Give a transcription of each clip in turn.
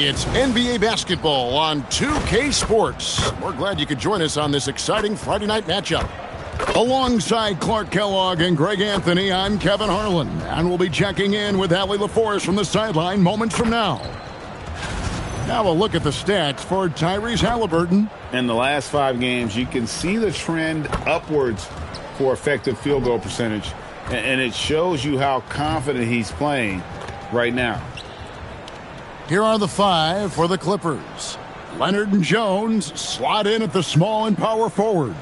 It's NBA basketball on 2K Sports. We're glad you could join us on this exciting Friday night matchup. Alongside Clark Kellogg and Greg Anthony, I'm Kevin Harlan, and we'll be checking in with Allie LaForest from the sideline moments from now. Now a look at the stats for Tyrese Haliburton. In the last 5 games, you can see the trend upwards for effective field goal percentage, and it shows you how confident he's playing right now. Here are the 5 for the Clippers. Leonard and Jones slot in at the small and power forward.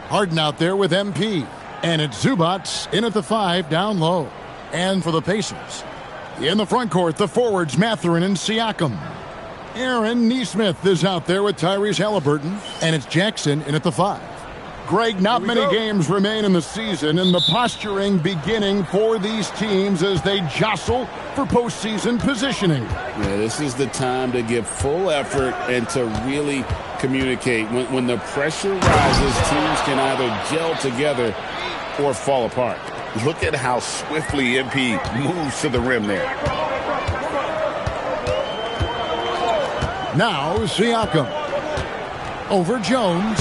Harden out there with MP. And it's Zubac in at the 5 down low. And for the Pacers, in the front court, the forwards Mathurin and Siakam. Aaron Nesmith is out there with Tyrese Haliburton. And it's Jackson in at the 5. Greg, not many games remain in the season, and the posturing beginning for these teams as they jostle for postseason positioning. Yeah, this is the time to give full effort and to really communicate. When the pressure rises, teams can either gel together or fall apart. Look at how swiftly MP moves to the rim there. Now Siakam. Over Jones.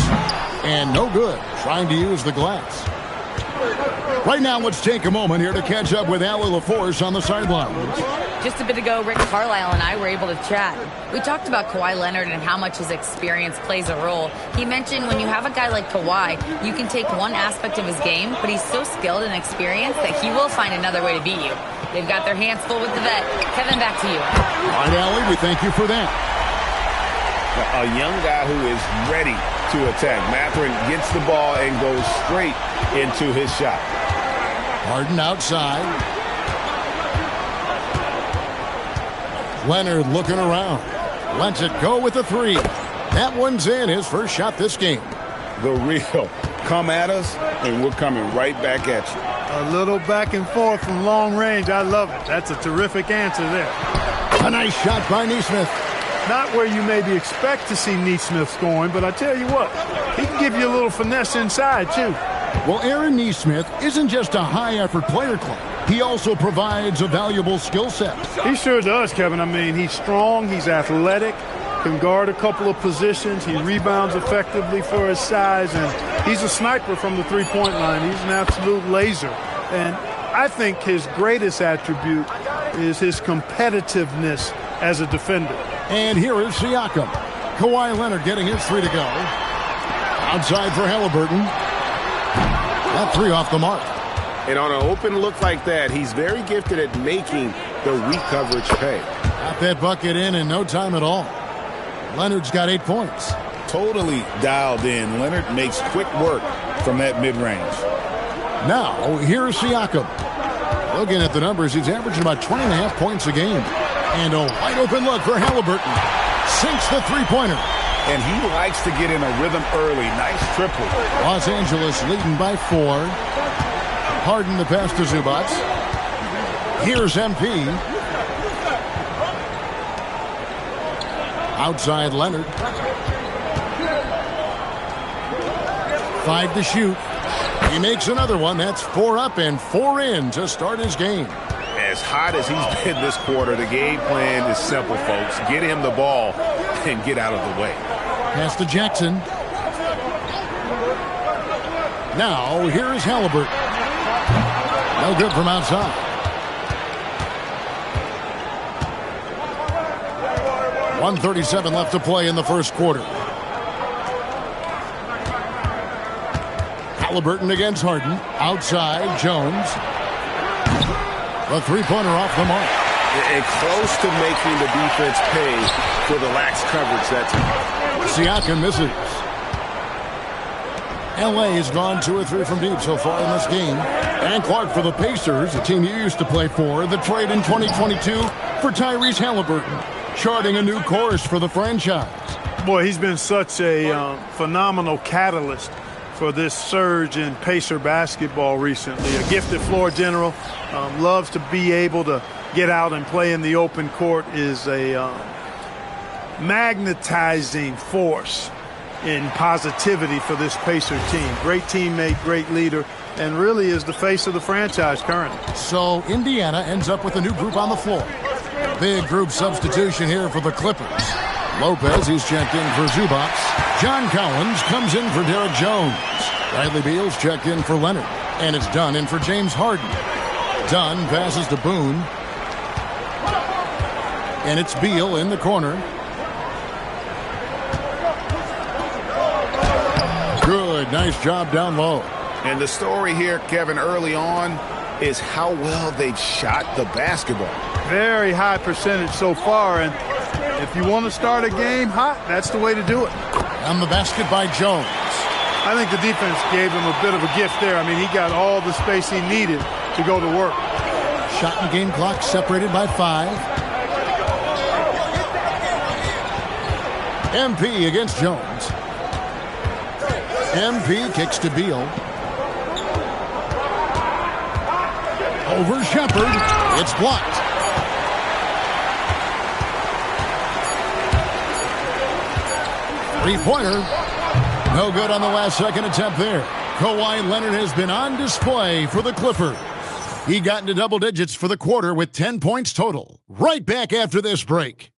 And no good, trying to use the glass. Right now, let's take a moment here to catch up with Allie LaForest on the sidelines. Just a bit ago, Rick Carlisle and I were able to chat. We talked about Kawhi Leonard and how much his experience plays a role. He mentioned when you have a guy like Kawhi, you can take one aspect of his game, but he's so skilled and experienced that he will find another way to beat you. They've got their hands full with the vet. Kevin, back to you. All right, Allie, we thank you for that. A young guy who is ready to attack. Mathurin gets the ball and goes straight into his shot. Harden outside. Leonard looking around. Lets it go with the 3. That one's in, his first shot this game. The real. Come at us, and we're coming right back at you. A little back and forth from long range. I love it. That's a terrific answer there. A nice shot by Nesmith. Not where you maybe expect to see Nesmith scoring, but I tell you what, he can give you a little finesse inside, too. Well, Aaron Nesmith isn't just a high-effort player, Clark. He also provides a valuable skill set. He sure does, Kevin. I mean, he's strong, he's athletic, can guard a couple of positions, he rebounds effectively for his size, and he's a sniper from the three-point line. He's an absolute laser. And I think his greatest attribute is his competitiveness as a defender. And here is Siakam. Kawhi Leonard getting his 3 to go. Outside for Haliburton. That 3 off the mark. And on an open look like that, he's very gifted at making the weak coverage pay. Got that bucket in no time at all. Leonard's got 8 points. Totally dialed in. Leonard makes quick work from that mid-range. Now, here's Siakam. Looking at the numbers, he's averaging about 20.5 points a game. And a wide open look for Haliburton. Sinks the three-pointer. And he likes to get in a rhythm early. Nice triple. Los Angeles leading by 4. Harden the pass to Zubac. Here's MP. Outside Leonard. 5 to shoot. He makes another one. That's 4 up and 4 in to start his game. As hot as he's been this quarter, the game plan is simple, folks. Get him the ball and get out of the way. Pass to Jackson. Now, here is Haliburton. No good from outside. .137 left to play in the first quarter. Haliburton against Harden. Outside, Jones. The three-pointer off the mark. And close to making the defense pay for the lax coverage that time. Siakam misses. L.A. has gone 2 or 3 from deep so far in this game. And Clark for the Pacers, a team you used to play for. The trade in 2022 for Tyrese Haliburton, charting a new course for the franchise. Boy, he's been such a phenomenal catalyst for this surge in Pacer basketball recently. A gifted floor general, loves to be able to get out and play in the open court, is a magnetizing force in positivity for this Pacer team. Great teammate, great leader, and really is the face of the franchise currently. So Indiana ends up with a new group on the floor. Big group substitution here for the Clippers. Lopez, he's checked in for Zubac. John Collins comes in for Derek Jones. Bradley Beal's checked in for Leonard. And it's Dunn in for James Harden. Dunn passes to Boone. And it's Beal in the corner. Good, nice job down low. And the story here, Kevin, early on is how well they've shot the basketball. Very high percentage so far, and if you want to start a game hot, that's the way to do it. On the basket by Jones. I think the defense gave him a bit of a gift there. I mean, he got all the space he needed to go to work. Shot and game clock separated by 5. MP against Jones. MP kicks to Beal. Over Shepherd. It's blocked. Three-pointer. No good on the last second attempt there. Kawhi Leonard has been on display for the Clippers. He got into double digits for the quarter with 10 points total. Right back after this break.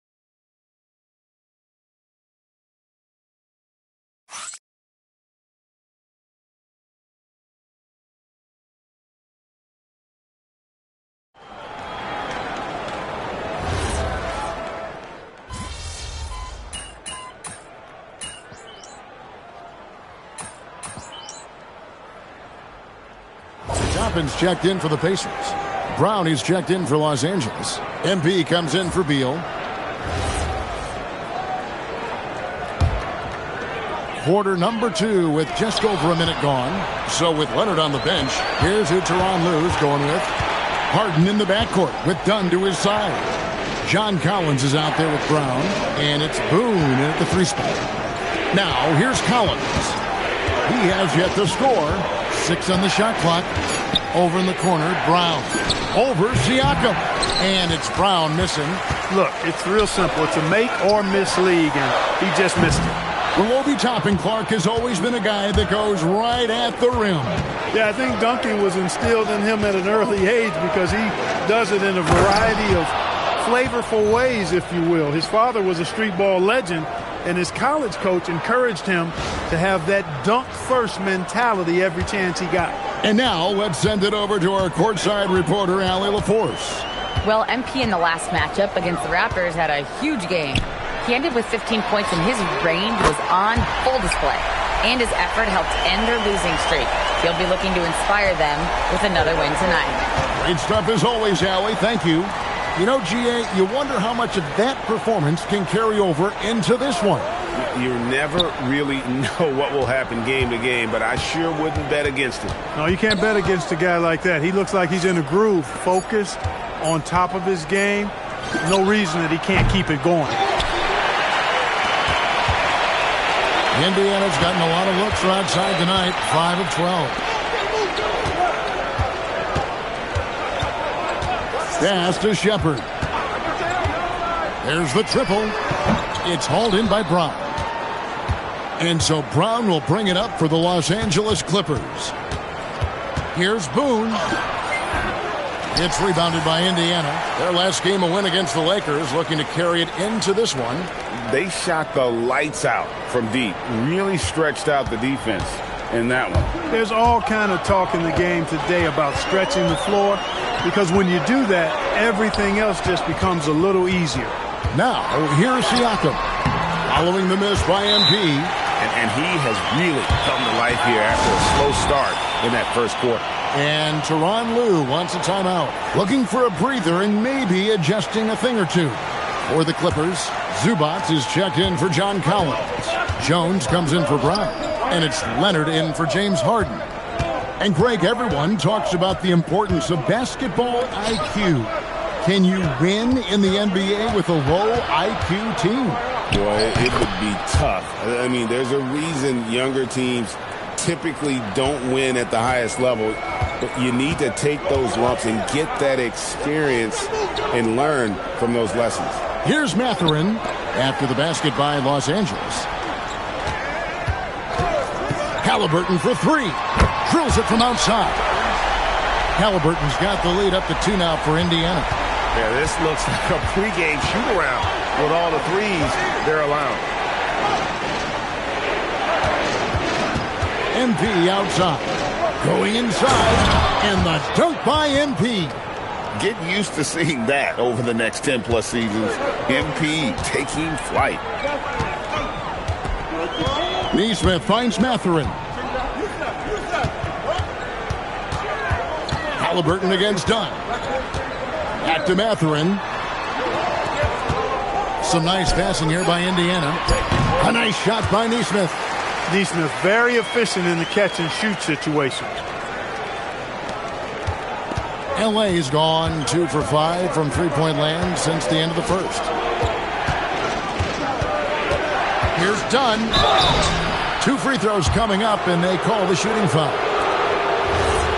Toppin's checked in for the Pacers. Brown, he's checked in for Los Angeles. MP comes in for Beal. Quarter number 2 with just over a minute gone. So with Leonard on the bench, here's who Tyronn Lue's going with. Harden in the backcourt with Dunn to his side. John Collins is out there with Brown. And it's Boone in at the 3 spot. Now, here's Collins. He has yet to score. 6 on the shot clock. Over in the corner, Brown. Over Siakam. And it's Brown missing. Look, it's real simple. It's a make or miss league, and he just missed it. Well, Obi Toppin, Clark, has always been a guy that goes right at the rim. Yeah, I think dunking was instilled in him at an early age because he does it in a variety of flavorful ways, if you will. His father was a street ball legend, and his college coach encouraged him to have that dunk-first mentality every chance he got. And now let's send it over to our courtside reporter, Allie LaForce. Well, MP in the last matchup against the Raptors had a huge game. He ended with 15 points, and his range was on full display. And his effort helped end their losing streak. He'll be looking to inspire them with another win tonight. Great stuff as always, Allie. Thank you. You know, GA, you wonder how much of that performance can carry over into this one. You never really know what will happen game to game, but I sure wouldn't bet against it. No, you can't bet against a guy like that. He looks like he's in a groove, focused, on top of his game. No reason that he can't keep it going. Indiana's gotten a lot of looks from outside tonight, 5 of 12. Pass to Shepherd. There's the triple. It's hauled in by Brown. And so Brown will bring it up for the Los Angeles Clippers. Here's Boone. It's rebounded by Indiana. Their last game, a win against the Lakers, looking to carry it into this one. They shot the lights out from deep. Really stretched out the defense in that one. There's all kind of talk in the game today about stretching the floor, because when you do that, everything else just becomes a little easier. Now, here's Siakam. Following the miss by MP. And he has really come to life here after a slow start in that first quarter. And Tyronn Lue wants a timeout. Looking for a breather and maybe adjusting a thing or two. For the Clippers, Zubac is checked in for John Collins. Jones comes in for Brown. And it's Leonard in for James Harden. And Greg, everyone talks about the importance of basketball IQ. Can you win in the NBA with a low IQ team? Boy, it would be tough. I mean, there's a reason younger teams typically don't win at the highest level. But you need to take those lumps and get that experience and learn from those lessons. Here's Mathurin after the basket by Los Angeles. Halliburton for 3. Drills it from outside. Halliburton's got the lead up to 2 now for Indiana. Yeah, this looks like a pregame shoot-around with all the threes they're allowing. MP outside. Going inside. And the dunk by MP. Get used to seeing that over the next 10-plus seasons. MP taking flight. Neesmith finds Mathurin. Halliburton against Dunn. Back to Mathurin. Some nice passing here by Indiana. A nice shot by Neesmith. Neesmith very efficient in the catch and shoot situation. LA's gone 2 for 5 from three-point land since the end of the first. Here's Dunn. 2 free throws coming up, and they call the shooting foul.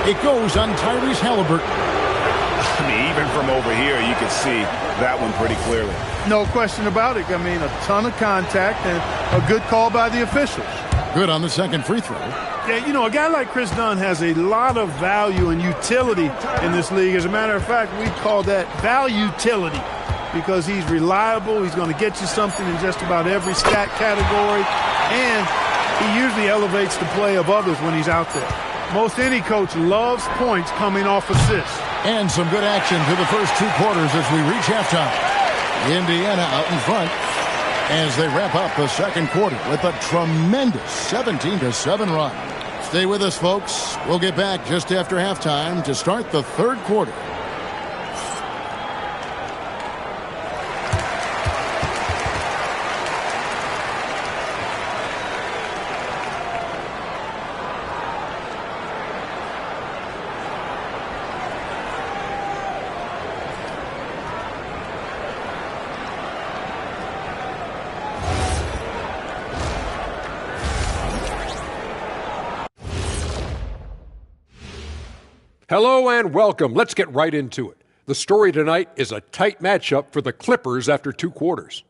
It goes on Tyrese Halliburton. I mean, even from over here, you can see that one pretty clearly. No question about it. I mean, a ton of contact and a good call by the officials. Good on the second free throw. Yeah, you know, a guy like Chris Dunn has a lot of value and utility in this league. As a matter of fact, we call that value-utility because he's reliable. He's going to get you something in just about every stat category, and he usually elevates the play of others when he's out there. Most any coach loves points coming off assists. And some good action to the first 2 quarters as we reach halftime. Indiana out in front as they wrap up the second quarter with a tremendous 17-7 run. Stay with us, folks. We'll get back just after halftime to start the third quarter. Hello and welcome. Let's get right into it. The story tonight is a tight matchup for the Clippers after 2 quarters.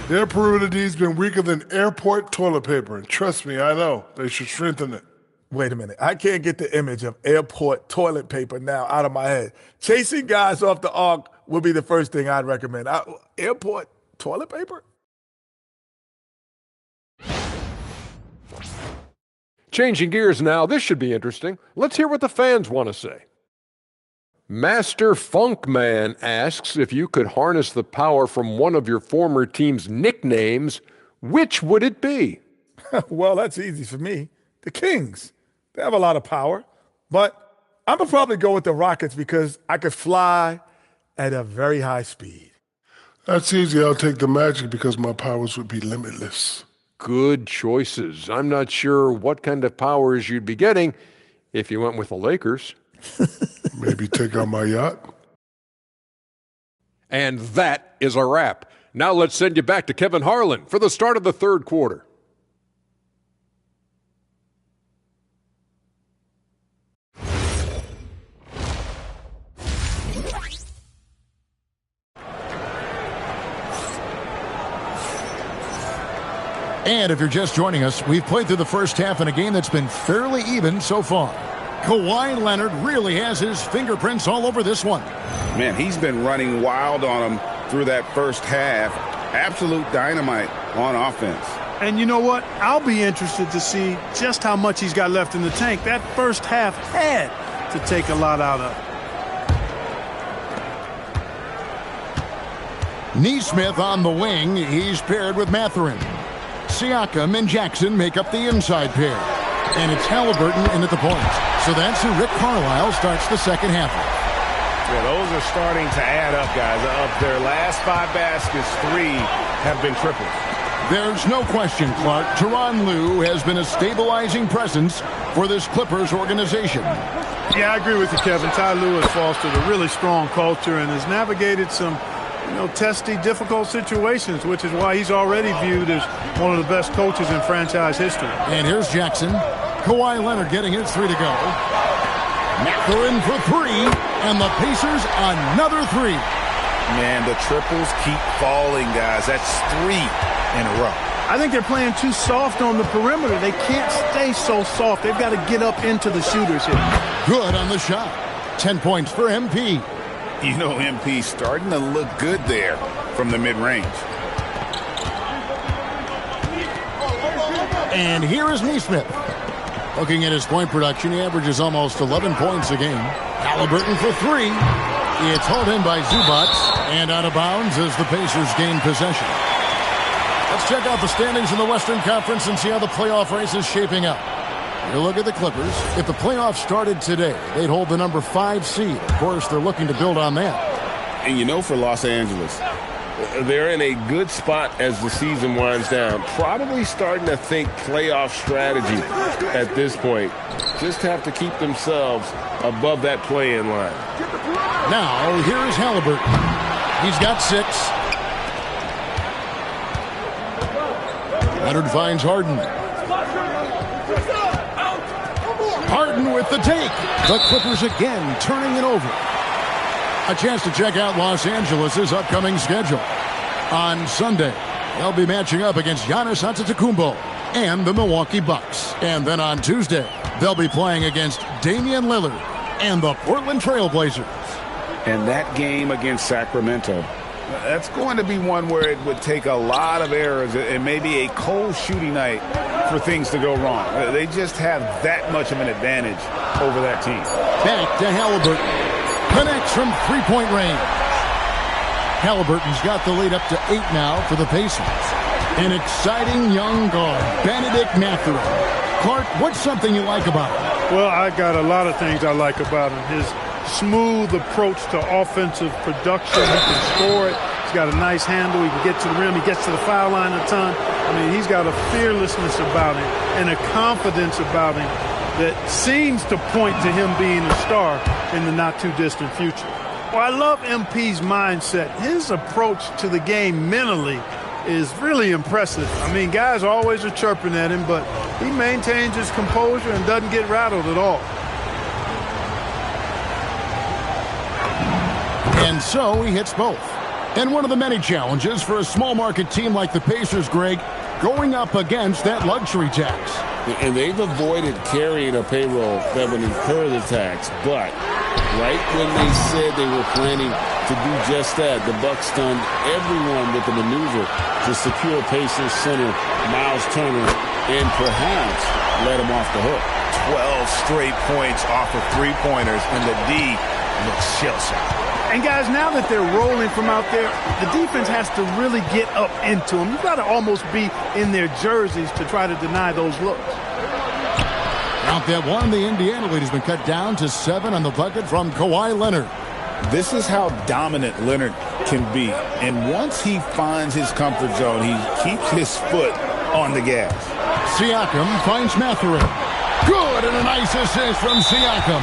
Their perimeter D's been weaker than airport toilet paper, and trust me, I know. They should strengthen it. Wait a minute. I can't get the image of airport toilet paper now out of my head. Chasing guys off the arc would be the first thing I'd recommend. Airport toilet paper? Changing gears now, this should be interesting. Let's hear what the fans want to say. Master Funkman asks if you could harness the power from one of your former team's nicknames, which would it be? Well, that's easy for me. The Kings. They have a lot of power. But I'm going to probably go with the Rockets because I could fly at a very high speed. That's easy. I'll take the Magic because my powers would be limitless. Good choices. I'm not sure what kind of powers you'd be getting if you went with the Lakers. Maybe take out my yacht. And that is a wrap. Now let's send you back to Kevin Harlan for the start of the third quarter. And if you're just joining us, we've played through the first half in a game that's been fairly even so far. Kawhi Leonard really has his fingerprints all over this one. Man, he's been running wild on him through that first half. Absolute dynamite on offense. And you know what? I'll be interested to see just how much he's got left in the tank. That first half had to take a lot out of it. Neesmith on the wing. He's paired with Mathurin. Siakam and Jackson make up the inside pair. And it's Halliburton in at the point. So that's who Rick Carlisle starts the second half with. Yeah, those are starting to add up, guys. Of their last 5 baskets, 3 have been triples. There's no question, Clark. Tyronn Lue has been a stabilizing presence for this Clippers organization. Yeah, I agree with you, Kevin. Ty Lue has fostered a really strong culture and has navigated some testy, difficult situations, which is why he's already viewed as one of the best coaches in franchise history. And here's Jackson. Kawhi Leonard getting his 3 to go. Mathurin for 3, and the Pacers another 3. Man, the triples keep falling, guys. That's 3 in a row. I think they're playing too soft on the perimeter. They can't stay so soft. They've got to get up into the shooters here. Good on the shot. 10 points for MP. You know, MP starting to look good there from the mid-range. And here is Neesmith. Looking at his point production, he averages almost 11 points a game. Halliburton for three. It's hauled in by Zubac and out of bounds as the Pacers gain possession. Let's check out the standings in the Western Conference and see how the playoff race is shaping up. You look at the Clippers. If the playoffs started today, they'd hold the number 5 seed. Of course, they're looking to build on that. And you know, for Los Angeles, they're in a good spot as the season winds down. Probably starting to think playoff strategy at this point. Just have to keep themselves above that play-in line. Now, here is Halliburton. He's got 6. Leonard finds Harden. Harden with the take. The Clippers again turning it over. A chance to check out Los Angeles' upcoming schedule. On Sunday, they'll be matching up against Giannis Antetokounmpo and the Milwaukee Bucks. And then on Tuesday, they'll be playing against Damian Lillard and the Portland Trail Blazers. And that game against Sacramento, that's going to be one where it would take a lot of errors and maybe a cold shooting night for things to go wrong. They just have that much of an advantage over that team. Back to Halliburton. Connects from three-point range. Halliburton's got the lead up to 8 now for the Pacers. An exciting young guard, Benedict Mathurin. Clark, what's something you like about him? Well, I got a lot of things I like about him. His smooth approach to offensive production. He can score it. He's got a nice handle. He can get to the rim. He gets to the foul line a ton. I mean, he's got a fearlessness about him and a confidence about him that seems to point to him being a star in the not-too-distant future. Well, I love MP's mindset. His approach to the game mentally is really impressive. I mean, guys always are chirping at him, but he maintains his composure and doesn't get rattled at all. And so he hits both. And one of the many challenges for a small market team like the Pacers, Greg, going up against that luxury tax. And they've avoided carrying a payroll that would incur the tax. But right when they said they were planning to do just that, the Bucks stunned everyone with the maneuver to secure Pacers center Miles Turner and perhaps let him off the hook. 12 straight points off of three-pointers, and the D looks shell-shocked. And, guys, now that they're rolling from out there, the defense has to really get up into them. You've got to almost be in their jerseys to try to deny those looks. Count that one. The Indiana lead has been cut down to 7 on the bucket from Kawhi Leonard. This is how dominant Leonard can be. And once he finds his comfort zone, he keeps his foot on the gas. Siakam finds Mathurin. Good, and a nice assist from Siakam.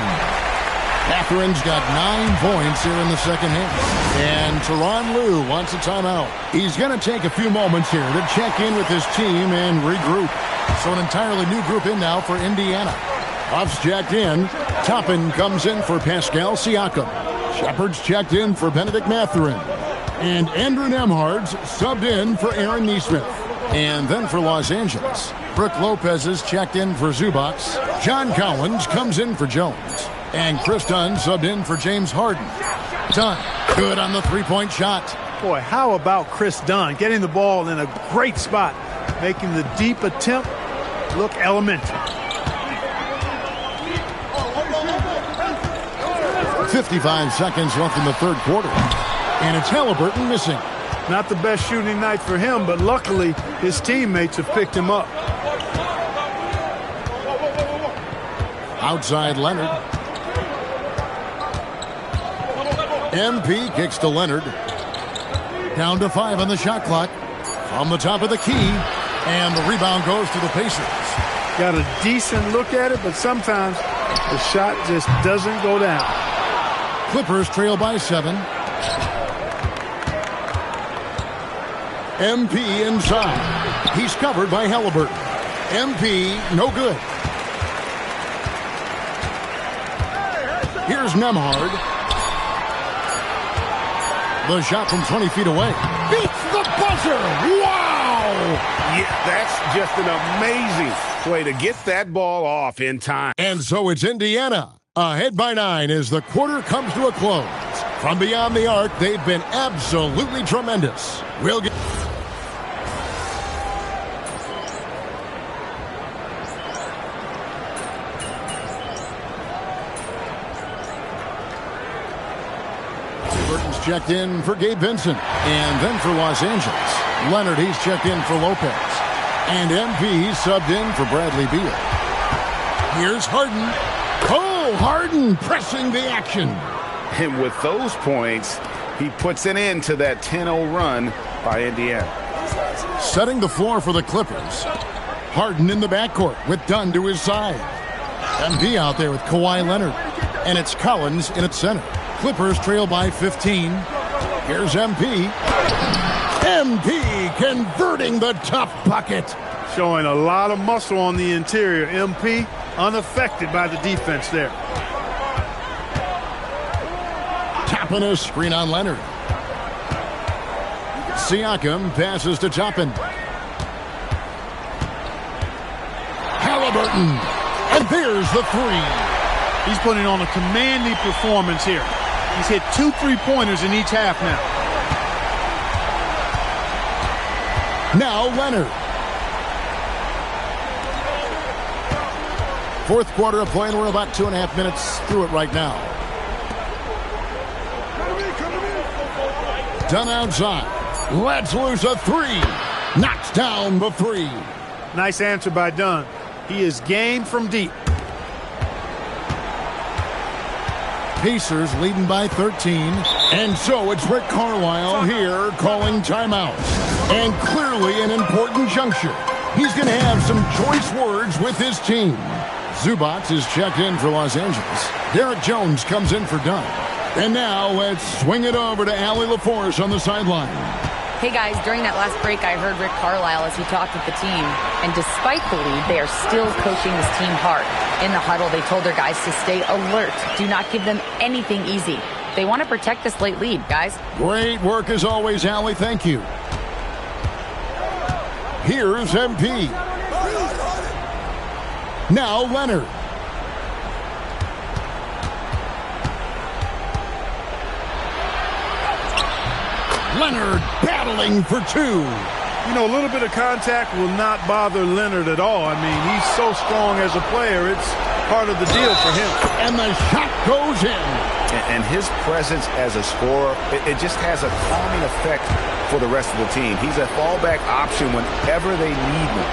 Mathurin's got 9 points here in the second half. And Tyronn Lue wants a timeout. He's going to take a few moments here to check in with his team and regroup. So an entirely new group in now for Indiana. Buffs checked in. Toppin comes in for Pascal Siakam. Shepard's checked in for Benedict Mathurin. And Andrew Nembhard's subbed in for Aaron Neesmith. And then for Los Angeles, Brook Lopez is checked in for Zubac. John Collins comes in for Jones. And Chris Dunn subbed in for James Harden. Dunn, good on the three-point shot. Boy, how about Chris Dunn getting the ball in a great spot, making the deep attempt look elementary. 55 seconds left in the third quarter. And it's Halliburton missing. Not the best shooting night for him, but luckily his teammates have picked him up. Outside Leonard. MP kicks to Leonard. Down to 5 on the shot clock. From the top of the key. And the rebound goes to the Pacers. Got a decent look at it, but sometimes the shot just doesn't go down. Clippers trail by 7. MP inside. He's covered by Halliburton. MP, no good. Here's Nembhard. The shot from 20 feet away. Beats the buzzer. Wow! Yeah, that's just an amazing play to get that ball off in time. And so it's Indiana ahead by 9 as the quarter comes to a close. From beyond the arc, they've been absolutely tremendous. We'll get... Burton's checked in for Gabe Vincent. And then for Los Angeles, Leonard, he's checked in for Lopez. And MP, he's subbed in for Bradley Beal. Here's Harden. Cole Harden pressing the action. And with those points, he puts an end to that 10-0 run by Indiana. Setting the floor for the Clippers. Harden in the backcourt with Dunn to his side. MP out there with Kawhi Leonard. And it's Collins in at center. Clippers trail by 15. Here's MP. MP converting the tough bucket. Showing a lot of muscle on the interior. MP unaffected by the defense there. Toppin a screen on Leonard. Siakam passes to Toppin. Halliburton. And there's the three. He's putting on a commanding performance here. He's hit 2 3-pointers in each half now. Now Leonard. Fourth quarter of play, and we're about 2.5 minutes through it right now. Dunn outside. Lets loose a three. Knocks down the three. Nice answer by Dunn. He is game from deep. Pacers leading by 13. And so it's Rick Carlisle here calling timeout. And clearly an important juncture. He's going to have some choice words with his team. Zubac is checked in for Los Angeles. Derek Jones comes in for Dunn. And now let's swing it over to Allie LaForce on the sideline. Hey guys, during that last break, I heard Rick Carlisle as he talked with the team. And despite the lead, they are still coaching this team hard. In the huddle, they told their guys to stay alert. Do not give them anything easy. They want to protect this late lead, guys. Great work as always, Allie. Thank you. Here's MP. Now Leonard. Leonard battling for two. You know, a little bit of contact will not bother Leonard at all. I mean, he's so strong as a player. It's part of the deal for him. And the shot goes in. And his presence as a scorer, it just has a calming effect for the rest of the team. He's a fallback option whenever they need him.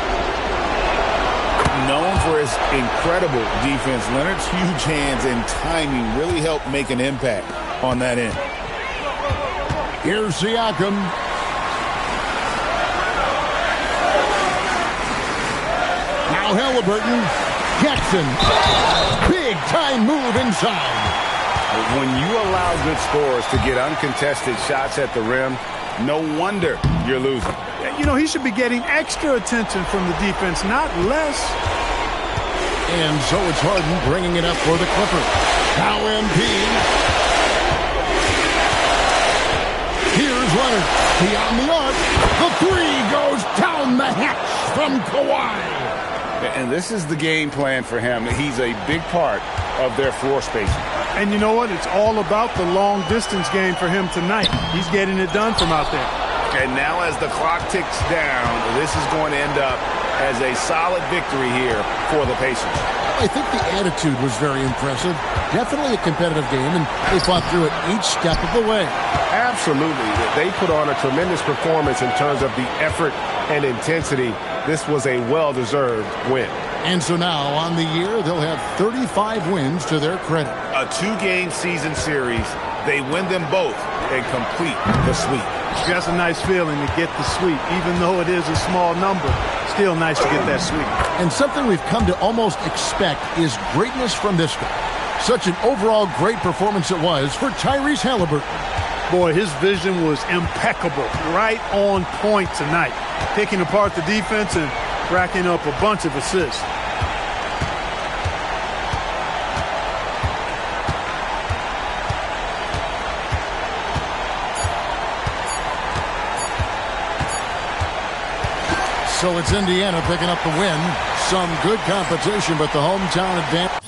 Known for his incredible defense, Leonard's huge hands and timing really help make an impact on that end. Here's Siakam. Now Halliburton. Jackson. Big time move inside. When you allow good scorers to get uncontested shots at the rim, no wonder you're losing. You know, he should be getting extra attention from the defense, not less. And so it's Harden bringing it up for the Clippers. Now MP. Here's Leonard. Beyond the arc. The three goes down the hatch from Kawhi. And this is the game plan for him. He's a big part of their floor spacing. And you know what? It's all about the long distance game for him tonight. He's getting it done from out there. And now as the clock ticks down, this is going to end up as a solid victory here for the Pacers. I think the attitude was very impressive. Definitely a competitive game, and they fought through it each step of the way. Absolutely. They put on a tremendous performance in terms of the effort and intensity. This was a well-deserved win. And so now, on the year, they'll have 35 wins to their credit. A 2-game season series. They win them both and complete the sweep. That's a nice feeling to get the sweep. Even though it is a small number, still nice to get that sweep. And something we've come to almost expect is greatness from this guy. Such an overall great performance it was for Tyrese Halliburton. Boy, his vision was impeccable, right on point tonight. Picking apart the defense and racking up a bunch of assists. So it's Indiana picking up the win. Some good competition, but the hometown advantage.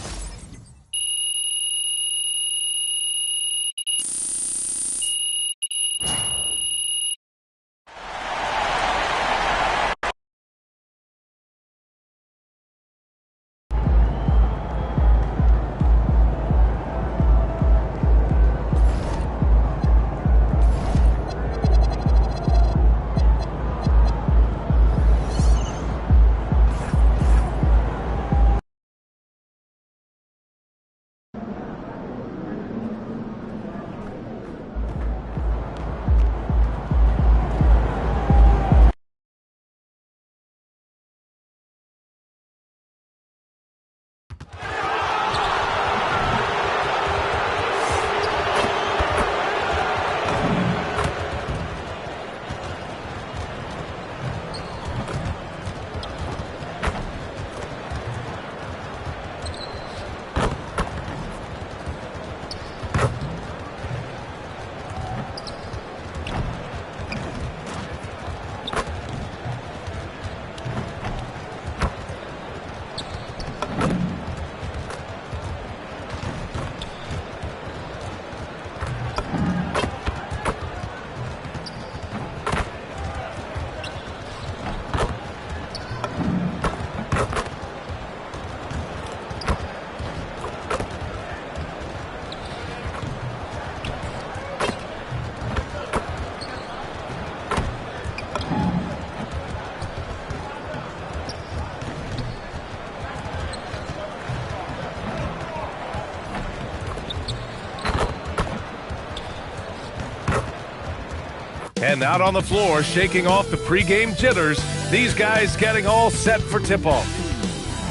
And out on the floor, shaking off the pregame jitters, these guys getting all set for tip-off.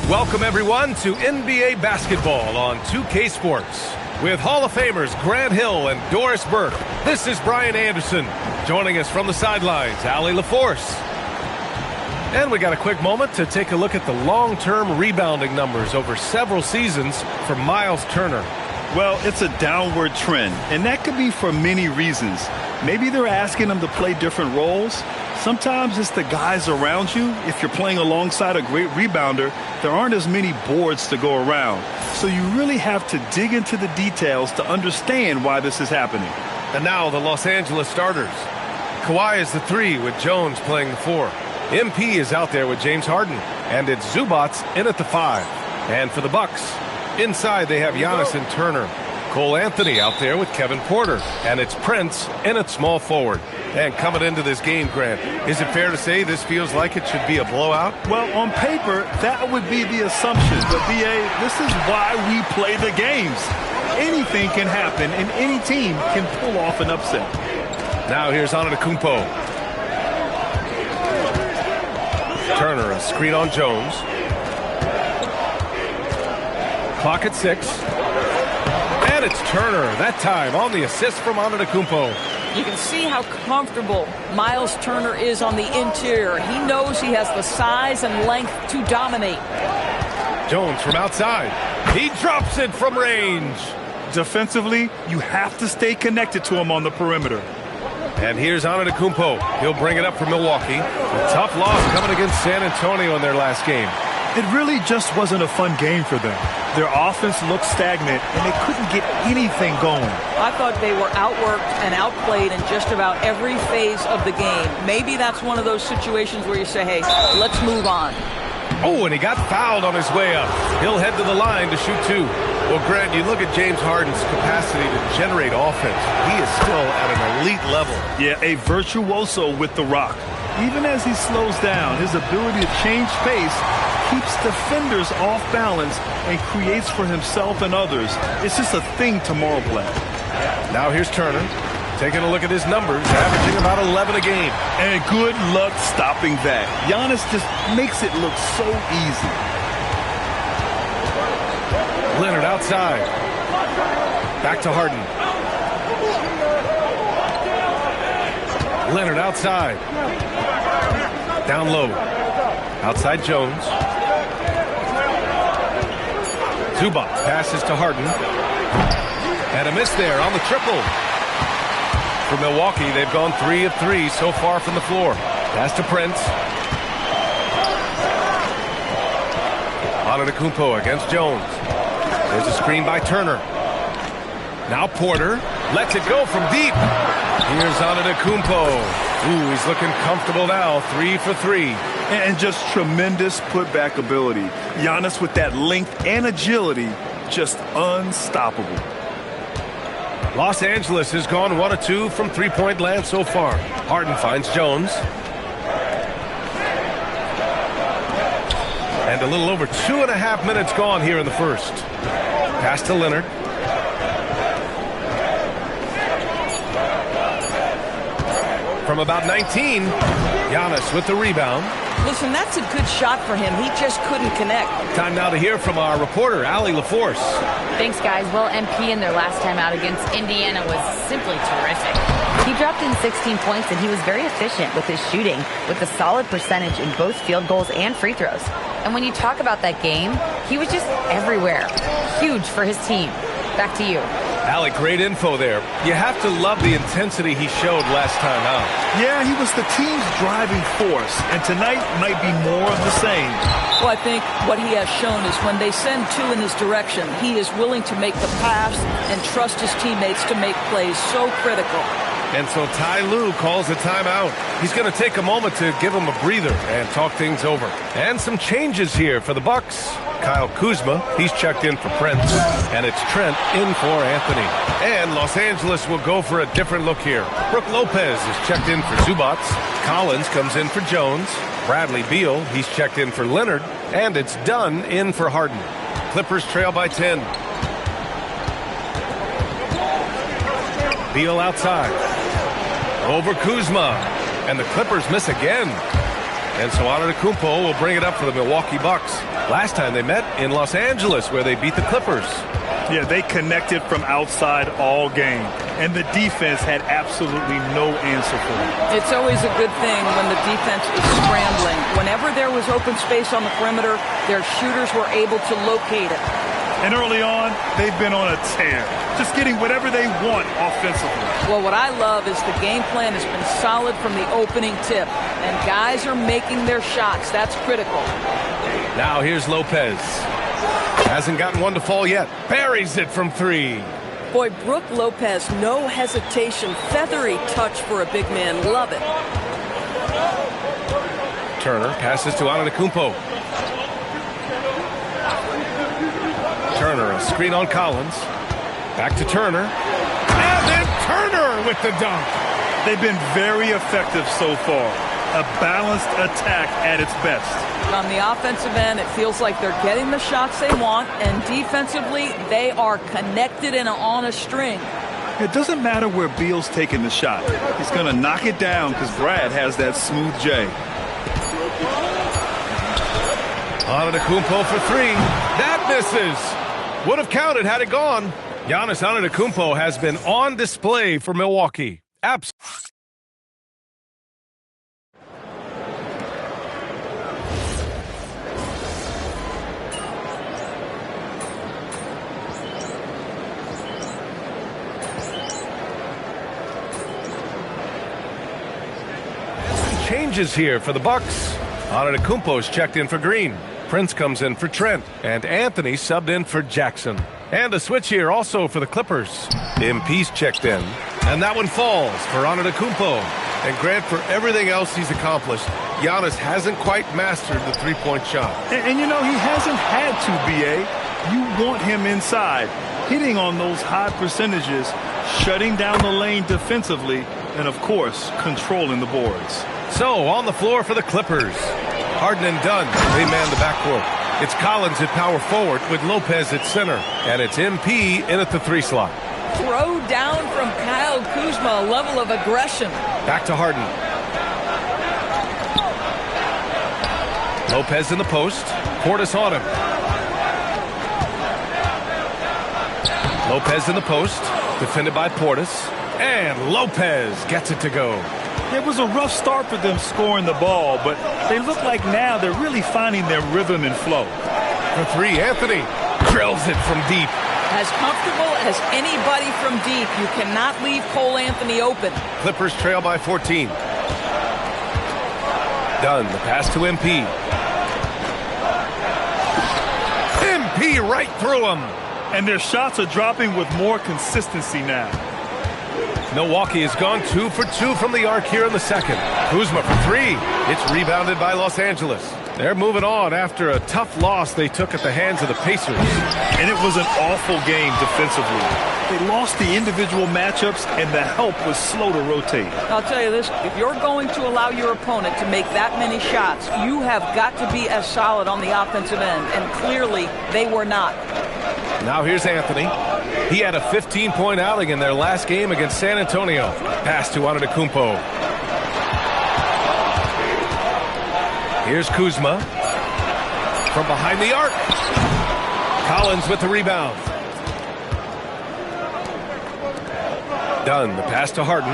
Welcome, everyone, to NBA basketball on 2K Sports. With Hall of Famers Grant Hill and Doris Burke, this is Brian Anderson. Joining us from the sidelines, Allie LaForce. And we got a quick moment to take a look at the long-term rebounding numbers over several seasons for Myles Turner. Well, it's a downward trend, and that could be for many reasons. Maybe they're asking them to play different roles. Sometimes it's the guys around you. If you're playing alongside a great rebounder, there aren't as many boards to go around. So you really have to dig into the details to understand why this is happening. And now the Los Angeles starters. Kawhi is the 3 with Jones playing the 4. MP is out there with James Harden. And it's Zubats in at the 5. And for the Bucks, inside they have Giannis and Turner. Cole Anthony out there with Kevin Porter. And it's Prince in at small forward. And coming into this game, Grant, is it fair to say this feels like it should be a blowout? Well, on paper, that would be the assumption. But, B.A., this is why we play the games. Anything can happen, and any team can pull off an upset. Now here's Antetokounmpo. Turner, a screen on Jones. Clock at 6. And it's Turner, that time on the assist from Antetokounmpo. You can see how comfortable Myles Turner is on the interior. He knows he has the size and length to dominate. Jones from outside. He drops it from range. Defensively, you have to stay connected to him on the perimeter. And here's Antetokounmpo. He'll bring it up for Milwaukee. A tough loss coming against San Antonio in their last game. It really just wasn't a fun game for them. Their offense looked stagnant, and they couldn't get anything going. I thought they were outworked and outplayed in just about every phase of the game. Maybe that's one of those situations where you say, hey, let's move on. Oh, and he got fouled on his way up. He'll head to the line to shoot 2. Well, Grant, you look at James Harden's capacity to generate offense. He is still at an elite level. Yeah, a virtuoso with the rock. Even as he slows down, his ability to change pace keeps defenders off balance and creates for himself and others. It's just a thing tomorrow play. Now here's Turner. Taking a look at his numbers, averaging about 11 a game. And good luck stopping that. Giannis just makes it look so easy. Leonard outside. Back to Harden. Leonard outside. Down low. Outside Jones. Zubac passes to Harden. And a miss there on the triple. For Milwaukee, they've gone 3 of 3 so far from the floor. Pass to Prince. Antetokounmpo against Jones. There's a screen by Turner. Now Porter lets it go from deep. Here's Antetokounmpo. Ooh, he's looking comfortable now. 3 for 3. And just tremendous putback ability. Giannis with that length and agility, just unstoppable. Los Angeles has gone 1 of 2 from three-point land so far. Harden finds Jones. And a little over 2.5 minutes gone here in the first. Pass to Leonard. from about 19. Giannis with the rebound. Listen, that's a good shot for him. He just couldn't connect. Time now to hear from our reporter, Allie LaForce. Thanks, guys. Well, MP in their last time out against Indiana was simply terrific. He dropped in 16 points, and he was very efficient with his shooting, with a solid percentage in both field goals and free throws. And when you talk about that game, he was just everywhere. Huge for his team. Back to you. Allie, great info there. You have to love the intensity he showed last time out. Yeah, he was the team's driving force, and tonight might be more of the same. Well, I think what he has shown is when they send two in his direction, he is willing to make the pass and trust his teammates to make plays so critical. And so Ty Lue calls a timeout. He's going to take a moment to give him a breather and talk things over. And some changes here for the Bucks. Kyle Kuzma, he's checked in for Prince. And it's Trent in for Anthony. And Los Angeles will go for a different look here. Brook Lopez is checked in for Zubats. Collins comes in for Jones. Bradley Beal, he's checked in for Leonard. And it's Dunn in for Harden. Clippers trail by 10. Beal outside. Over Kuzma. And the Clippers miss again. And so Antetokounmpo will bring it up for the Milwaukee Bucks. Last time they met in Los Angeles, where they beat the Clippers. Yeah, they connected from outside all game. And the defense had absolutely no answer for it. It's always a good thing when the defense is scrambling. Whenever there was open space on the perimeter, their shooters were able to locate it. And early on, they've been on a tear, just getting whatever they want offensively. Well, what I love is the game plan has been solid from the opening tip, and guys are making their shots. That's critical. Now here's Lopez. Hasn't gotten one to fall yet. Buries it from three. Boy, Brook Lopez, no hesitation. Feathery touch for a big man. Love it. Turner passes to Antetokounmpo. Turner, a screen on Collins. Back to Turner. And then Turner with the dunk. They've been very effective so far. A balanced attack at its best. On the offensive end, it feels like they're getting the shots they want, and defensively, they are connected and on a string. It doesn't matter where Beal's taking the shot. He's going to knock it down because Brad has that smooth J. Antetokounmpo for three. That misses. Would have counted had it gone. Giannis Antetokounmpo has been on display for Milwaukee. Changes here for the Bucks. Antetokounmpo's checked in for Green. Prince comes in for Trent, and Anthony subbed in for Jackson. And a switch here also for the Clippers. MP's checked in, and that one falls for Antetokounmpo. And Grant, for everything else he's accomplished, Giannis hasn't quite mastered the three-point shot. And you know, he hasn't had to, B.A. You want him inside, hitting on those high percentages, shutting down the lane defensively, and, of course, controlling the boards. So, on the floor for the Clippers. Harden and Dunn, they man the backcourt. It's Collins at power forward with Lopez at center. And it's MP in at the three slot. Throw down from Kyle Kuzma, a level of aggression. Back to Harden. Lopez in the post. Portis on him. Lopez in the post. Defended by Portis. And Lopez gets it to go. It was a rough start for them scoring the ball, but they look like now they're really finding their rhythm and flow. For three, Anthony drills it from deep. As comfortable as anybody from deep, you cannot leave Cole Anthony open. Clippers trail by 14. Dunn, the pass to MP. MP right through him. And their shots are dropping with more consistency now. Milwaukee has gone 2 for 2 from the arc here in the second. Kuzma for three. It's rebounded by Los Angeles. They're moving on after a tough loss they took at the hands of the Pacers. And it was an awful game defensively. They lost the individual matchups, and the help was slow to rotate. I'll tell you this, if you're going to allow your opponent to make that many shots, you have got to be as solid on the offensive end, and clearly they were not. Now here's Anthony. He had a 15-point outing in their last game against San Antonio. Pass to Antetokounmpo. Here's Kuzma from behind the arc. Collins with the rebound. Dunn, the pass to Harden.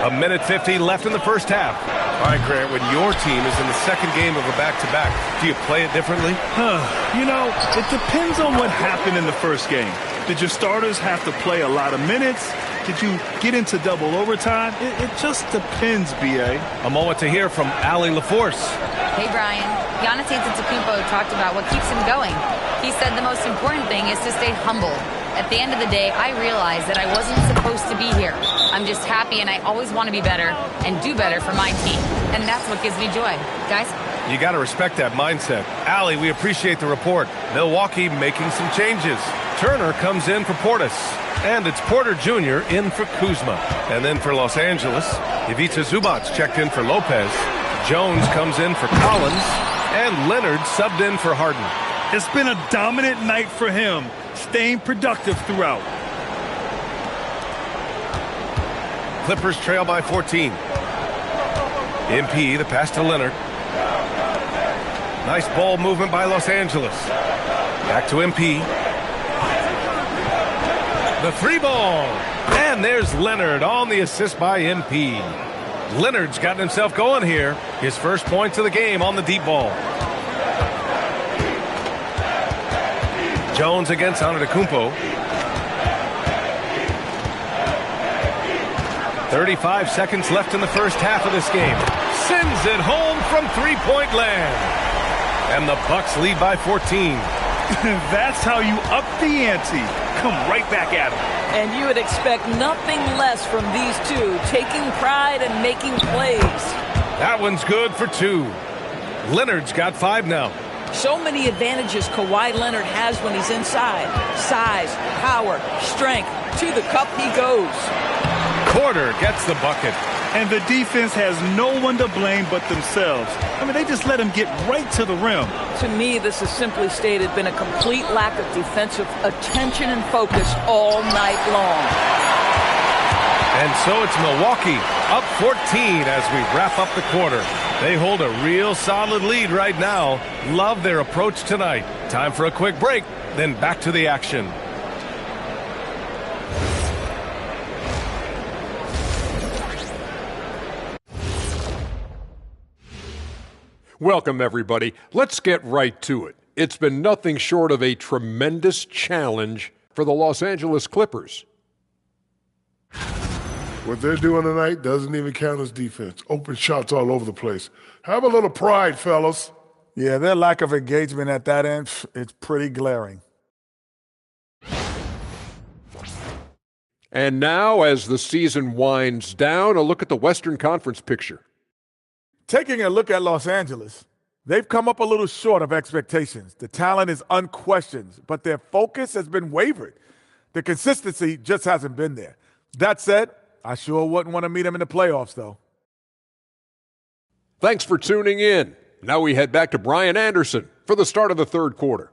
A minute 50 left in the first half. All right, Grant, when your team is in the second game of a back-to-back, do you play it differently? You know, it depends on what happened in the first game. Did your starters have to play a lot of minutes? Did you get into double overtime? It just depends, B.A. A moment to hear from Allie LaForce. Hey, Brian. Giannis Antetokounmpo talked about what keeps him going. He said the most important thing is to stay humble. At the end of the day, I realized that I wasn't supposed to be here. I'm just happy, and I always want to be better and do better for my team. And that's what gives me joy. Guys? You got to respect that mindset. Allie, we appreciate the report. Milwaukee making some changes. Turner comes in for Portis. And it's Porter Jr. in for Kuzma. And then for Los Angeles, Ivica Zubac checked in for Lopez. Jones comes in for Collins. And Leonard subbed in for Harden. It's been a dominant night for him, staying productive throughout. Clippers trail by 14. MP, the pass to Leonard. Nice ball movement by Los Angeles. Back to MP. The three ball. And there's Leonard on the assist by MP. Leonard's gotten himself going here. His first points of the game on the deep ball. Jones against Antetokounmpo. 35 seconds left in the first half of this game. Sends it home from three-point land. And the Bucks lead by 14. That's how you up the ante. Come right back at them. And you would expect nothing less from these two, taking pride and making plays. That one's good for two. Leonard's got 5 now. So many advantages Kawhi Leonard has when he's inside. Size, power, strength. To the cup he goes. Porter gets the bucket. And the defense has no one to blame but themselves. I mean, they just let him get right to the rim. To me, this has simply stated been a complete lack of defensive attention and focus all night long. And so it's Milwaukee up 14 as we wrap up the quarter. They hold a real solid lead right now. Love their approach tonight. Time for a quick break, then back to the action. Welcome, everybody. Let's get right to it. It's been nothing short of a tremendous challenge for the Los Angeles Clippers. What they're doing tonight doesn't even count as defense. Open shots all over the place. Have a little pride, fellas. Yeah, their lack of engagement at that end, it's pretty glaring. And now, as the season winds down, a look at the Western Conference picture. Taking a look at Los Angeles, they've come up a little short of expectations. The talent is unquestioned, but their focus has been wavered. The consistency just hasn't been there. That said, I sure wouldn't want to meet them in the playoffs, though. Thanks for tuning in. Now we head back to Brian Anderson for the start of the third quarter.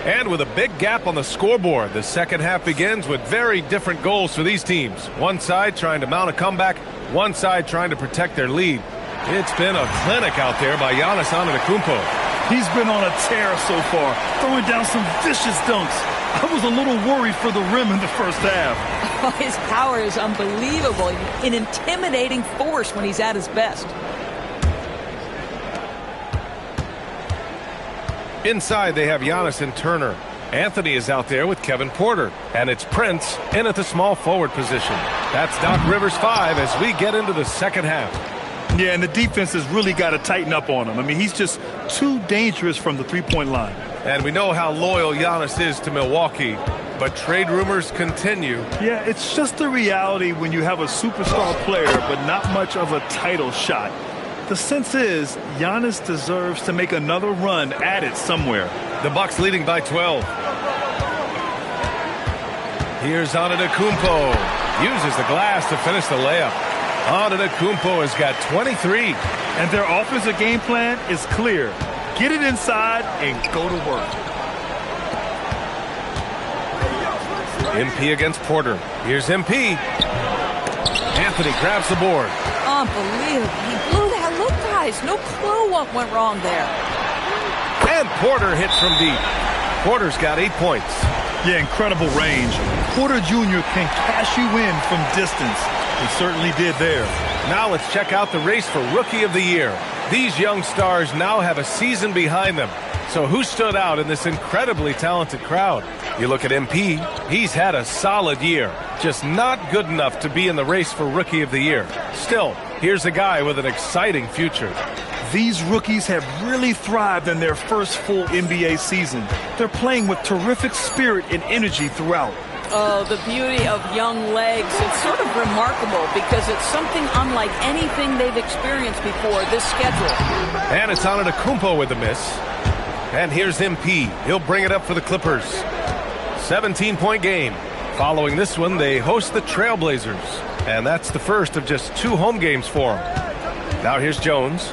And with a big gap on the scoreboard, the second half begins with very different goals for these teams. One side trying to mount a comeback, one side trying to protect their lead. It's been a clinic out there by Giannis Antetokounmpo. He's been on a tear so far, throwing down some vicious dunks. I was a little worried for the rim in the first half. Oh, his power is unbelievable, an intimidating force when he's at his best. Inside, they have Giannis and Turner. Anthony is out there with Kevin Porter. And it's Prince in at the small forward position. That's Doc Rivers 5 as we get into the second half. Yeah, and the defense has really got to tighten up on him. I mean, he's just too dangerous from the three-point line. And we know how loyal Giannis is to Milwaukee. But trade rumors continue. Yeah, it's just the reality when you have a superstar player but not much of a title shot. The sense is Giannis deserves to make another run at it somewhere. The Bucks leading by 12. Here's Antetokounmpo. Uses the glass to finish the layup. Antetokounmpo has got 23. And their offensive game plan is clear. Get it inside and go to work. MP against Porter. Here's MP. Anthony grabs the board. Unbelievable. He blew that. Look, guys, no clue what went wrong there. And Porter hits from deep. Porter's got 8 points. Yeah, incredible range. Porter Jr. can cash you in from distance. He certainly did there. Now let's check out the race for Rookie of the Year. These young stars now have a season behind them. So who stood out in this incredibly talented crowd? You look at MP, he's had a solid year. Just not good enough to be in the race for Rookie of the Year. Still, here's a guy with an exciting future. These rookies have really thrived in their first full NBA season. They're playing with terrific spirit and energy throughout. Oh, the beauty of young legs. It's sort of remarkable because it's something unlike anything they've experienced before, this schedule. And it's Antetokounmpo with the miss. And here's MP. He'll bring it up for the Clippers. 17-point game. Following this one, they host the Trailblazers. And that's the first of just 2 home games for them. Now here's Jones.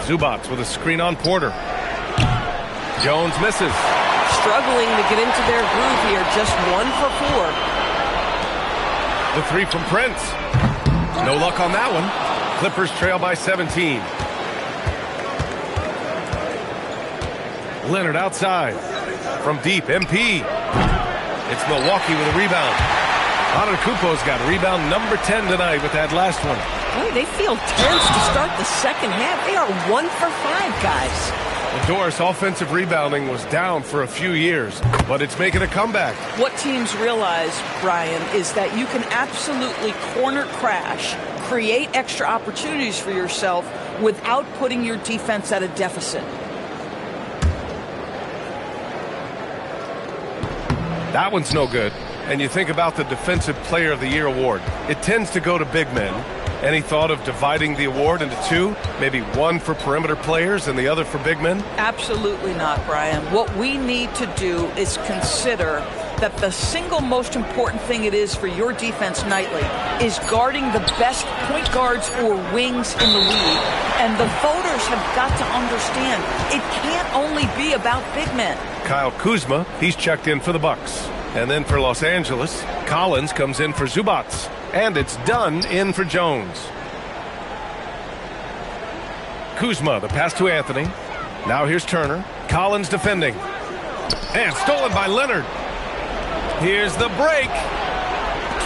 Zubac with a screen on Porter. Jones misses. Struggling to get into their groove here. Just 1 for 4. The 3 from Prince. No luck on that one. Clippers trail by 17. Leonard outside. From deep, MP. It's Milwaukee with a rebound. Antetokounmpo's got rebound number 10 tonight with that last one. Boy, they feel tense to start the second half. They are 1 for 5, guys. Well, Doris, offensive rebounding was down for a few years, but it's making a comeback. What teams realize, Brian, is that you can absolutely corner crash, create extra opportunities for yourself without putting your defense at a deficit. That one's no good. And you think about the Defensive Player of the Year award. It tends to go to big men. Any thought of dividing the award into 2? Maybe 1 for perimeter players and the other for big men? Absolutely not, Brian. What we need to do is consider that the single most important thing it is for your defense nightly is guarding the best point guards or wings in the league. And the voters have got to understand it can't only be about big men. Kyle Kuzma, he's checked in for the Bucks. And then for Los Angeles, Collins comes in for Zubac. And it's Dunn in for Jones. Kuzma, the pass to Anthony. Now here's Turner. Collins defending. And stolen by Leonard. Here's the break.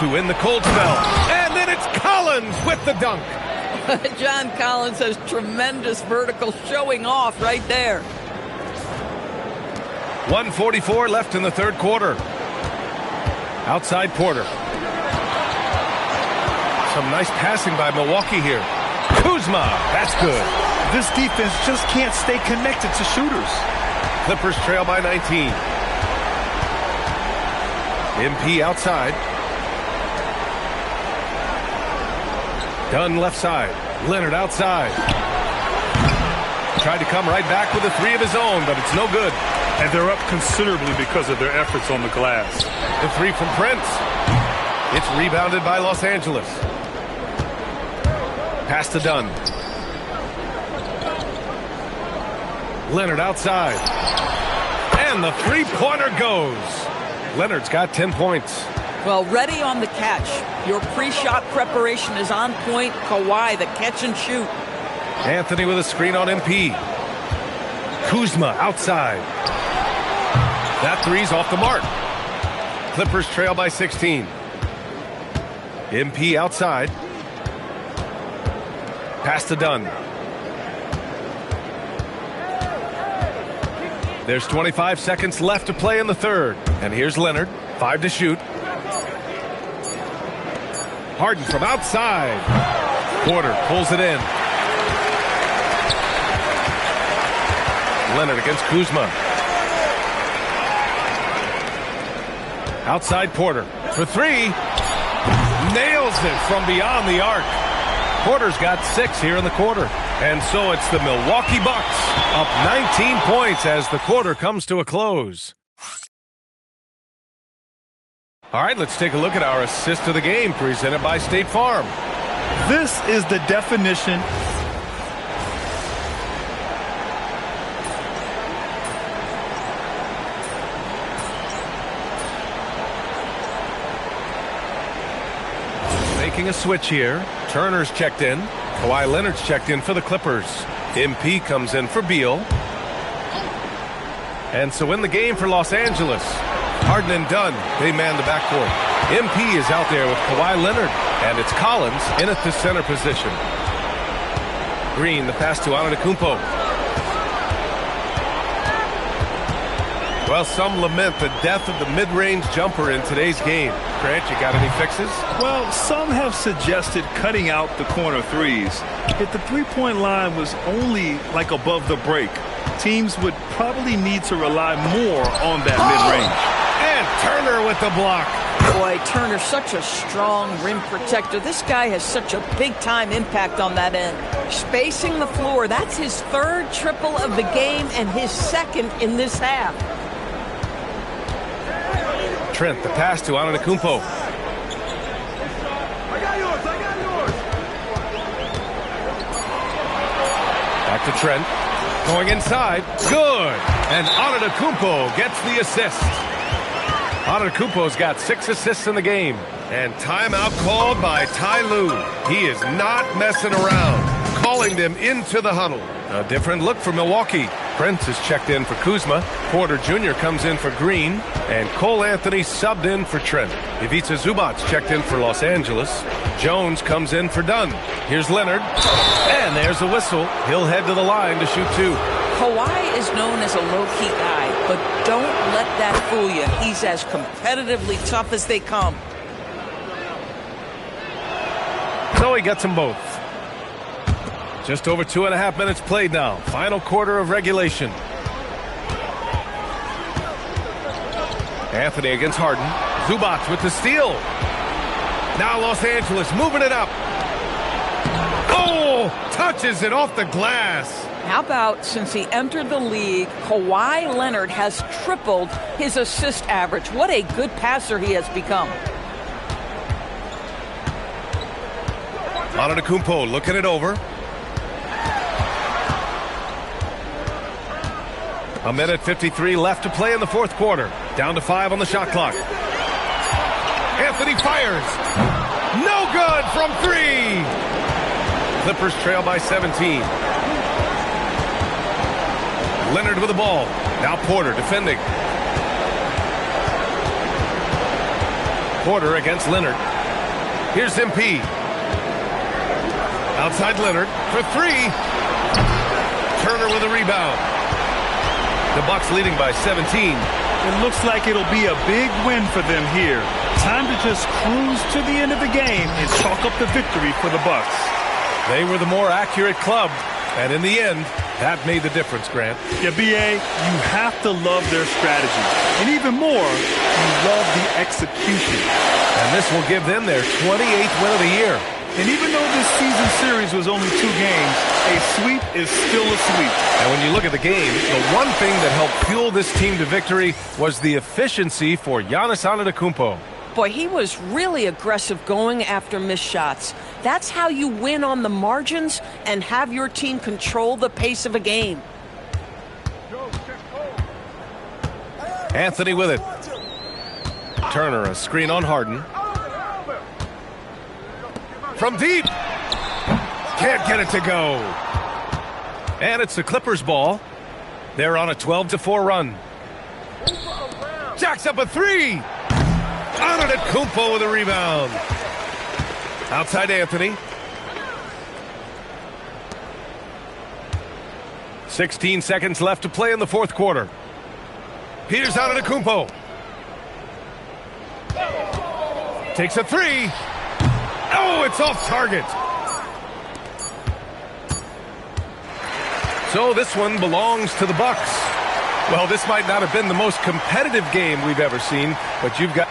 To win the cold spell. And then it's Collins with the dunk. John Collins has tremendous vertical showing off right there. 1:44 left in the third quarter. Outside Porter. Some nice passing by Milwaukee here. Kuzma, that's good. This defense just can't stay connected to shooters. Clippers trail by 19. MP outside. Dunn left side. Leonard outside. Tried to come right back with a 3 of his own, but it's no good. And they're up considerably because of their efforts on the glass. The 3 from Prince. It's rebounded by Los Angeles. Pass to Dunn. Leonard outside. And the 3-pointer goes. Leonard's got 10 points. Well, ready on the catch. Your pre-shot preparation is on point. Kawhi, the catch and shoot. Anthony with a screen on MP. Kuzma outside. That 3's off the mark. Clippers trail by 16. MP outside. Pass to Dunn. There's 25 seconds left to play in the third. And here's Leonard. 5 to shoot. Harden from outside. Porter pulls it in. Leonard against Kuzma. Outside Porter for 3. Nails it from beyond the arc. Porter's got 6 here in the quarter. And so it's the Milwaukee Bucks up 19 points as the quarter comes to a close. All right, let's take a look at our assist of the game presented by State Farm. This is the definition. Making a switch here. Turner's checked in. Kawhi Leonard's checked in for the Clippers. MP comes in for Beal. And so in the game for Los Angeles, Harden and Dunn, they man the backcourt. MP is out there with Kawhi Leonard, and it's Collins in at the center position. Green, the pass to Antetokounmpo. Well, some lament the death of the mid-range jumper in today's game. Grant, you got any fixes? Well, some have suggested cutting out the corner threes. If the three-point line was only like above the break, teams would probably need to rely more on that mid-range. And Turner with the block. Boy, Turner, such a strong rim protector. This guy has such a big-time impact on that end. Spacing the floor, that's his third triple of the game and his second in this half. Trent, the pass to Antetokounmpo. Back to Trent. Going inside. Good. And Antetokounmpo gets the assist. Antetokounmpo's got 6 assists in the game. And timeout called by Ty Lue. He is not messing around. Calling them into the huddle. A different look for Milwaukee. Prince is checked in for Kuzma. Porter Jr. comes in for Green. And Cole Anthony subbed in for Trent. Ivica Zubac checked in for Los Angeles. Jones comes in for Dunn. Here's Leonard. And there's a whistle. He'll head to the line to shoot 2. Kawhi is known as a low-key guy, but don't let that fool you. He's as competitively tough as they come. So he gets them both. Just over 2.5 minutes played now. Final quarter of regulation. Anthony against Harden. Zubac with the steal. Now Los Angeles moving it up. Oh, touches it off the glass. How about since he entered the league, Kawhi Leonard has tripled his assist average. What a good passer he has become. Antetokounmpo looking it over. A minute 53 left to play in the fourth quarter. Down to 5 on the shot clock. Anthony fires. No good from 3. Clippers trail by 17. Leonard with the ball. Now Porter defending. Porter against Leonard. Here's MP. Outside Leonard for 3. Turner with a rebound. The Bucks leading by 17. It looks like it'll be a big win for them here. Time to just cruise to the end of the game and chalk up the victory for the Bucks. They were the more accurate club, and in the end, that made the difference, Grant. Yeah, B.A., you have to love their strategy. And even more, you love the execution. And this will give them their 28th win of the year. And even though this season series was only 2 games, a sweep is still a sweep. And when you look at the game, the one thing that helped fuel this team to victory was the efficiency for Giannis Antetokounmpo. Boy, he was really aggressive going after missed shots. That's how you win on the margins and have your team control the pace of a game. Anthony with it. Turner, a screen on Harden. From deep. Can't get it to go. And it's the Clippers ball. They're on a 12-4 run. Jacks up a 3. Antetokounmpo with a rebound. Outside Anthony. 16 seconds left to play in the fourth quarter. Here's Antetokounmpo. Takes a 3. Oh, it's off target. So this one belongs to the Bucks. Well, this might not have been the most competitive game we've ever seen, but you've got...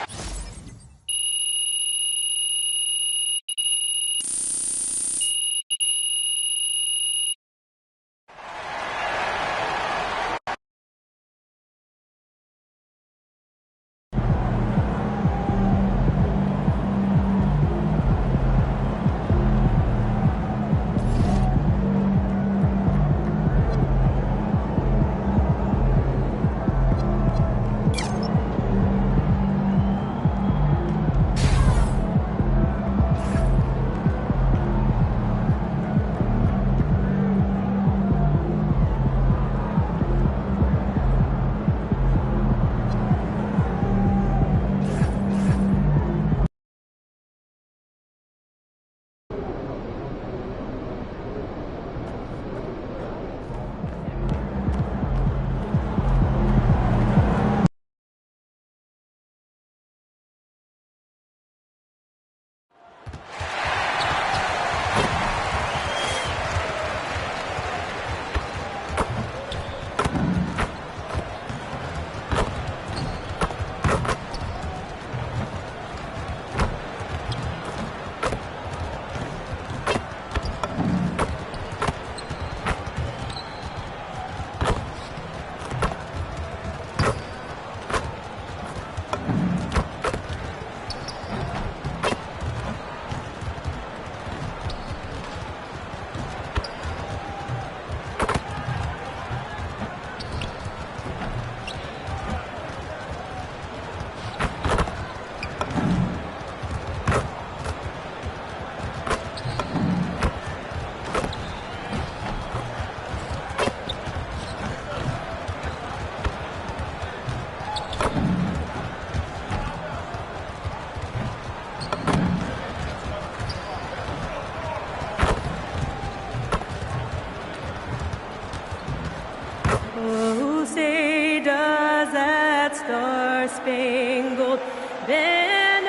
that star-spangled banner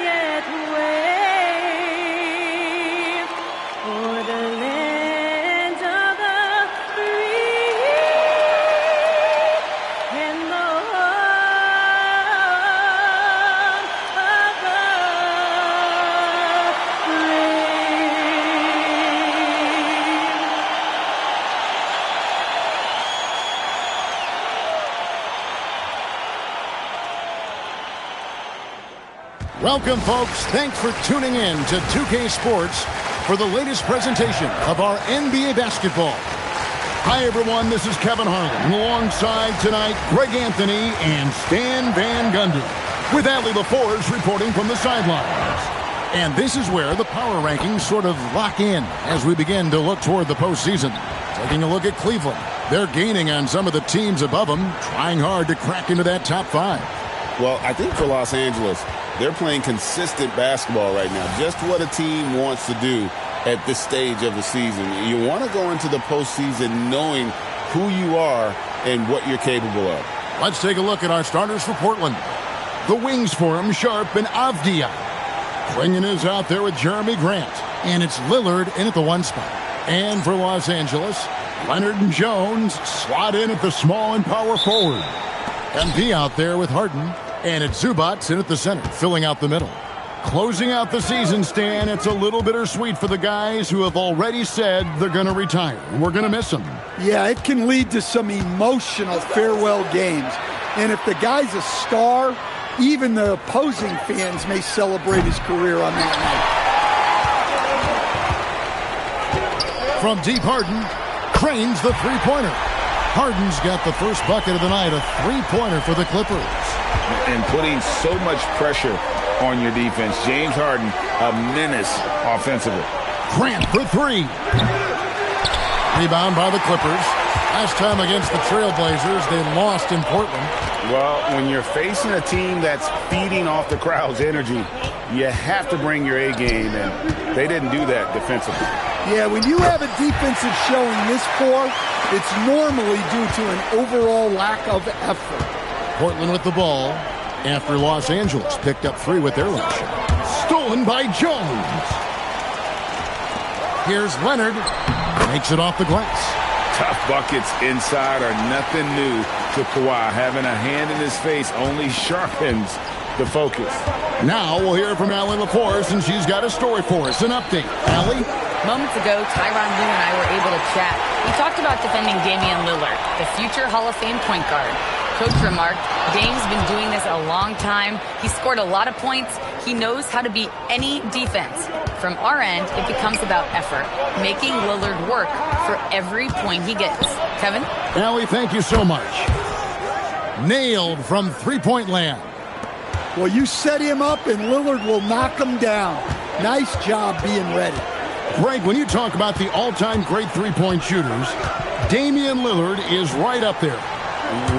yet wave o'er the land of the free and the home of the Welcome, folks. Thanks for tuning in to 2K Sports for the latest presentation of our NBA basketball. Hi, everyone. This is Kevin Harlan. Alongside tonight, Greg Anthony and Stan Van Gundy, with Allie LaForce reporting from the sidelines. And this is where the power rankings sort of lock in as we begin to look toward the postseason. Taking a look at Cleveland. They're gaining on some of the teams above them, trying hard to crack into that top 5. Well, I think for Los Angeles, they're playing consistent basketball right now. Just what a team wants to do at this stage of the season. You want to go into the postseason knowing who you are and what you're capable of. Let's take a look at our starters for Portland. The wings for him, Sharp and Avdia. Klingon is out there with Jeremy Grant. And it's Lillard in at the 1 spot. And for Los Angeles, Leonard and Jones slot in at the small and power forward. MP out there with Harden. And it's Zubac in at the center, filling out the middle. Closing out the season, Stan, it's a little bittersweet for the guys who have already said they're going to retire. We're going to miss them. Yeah, it can lead to some emotional farewell games. And if the guy's a star, even the opposing fans may celebrate his career on that night. From deep, Harden cranes the three-pointer. Harden's got the first bucket of the night, a three-pointer for the Clippers. And putting so much pressure on your defense. James Harden, a menace offensively. Grant for 3. Rebound by the Clippers. Last time against the Trailblazers, they lost in Portland. Well, when you're facing a team that's feeding off the crowd's energy, you have to bring your A game, and they didn't do that defensively. Yeah, when you have a defensive showing this poor, it's normally due to an overall lack of effort. Portland with the ball after Los Angeles picked up 3 with their last shot. Stolen by Jones. Here's Leonard. Makes it off the glass. Tough buckets inside are nothing new to Kawhi. Having a hand in his face only sharpens the focus. Now we'll hear from Allie LaForce, and she's got a story for us. An update. Allie? Moments ago, Tyronn Lue and I were able to chat. We talked about defending Damian Lillard, the future Hall of Fame point guard. Coach remarked, Dame's been doing this a long time. He scored a lot of points. He knows how to beat any defense. From our end, it becomes about effort, making Lillard work for every point he gets. Kevin? Allie, thank you so much. Nailed from three-point land. Well, you set him up, and Lillard will knock him down. Nice job being ready. Greg, when you talk about the all-time great three-point shooters, Damian Lillard is right up there.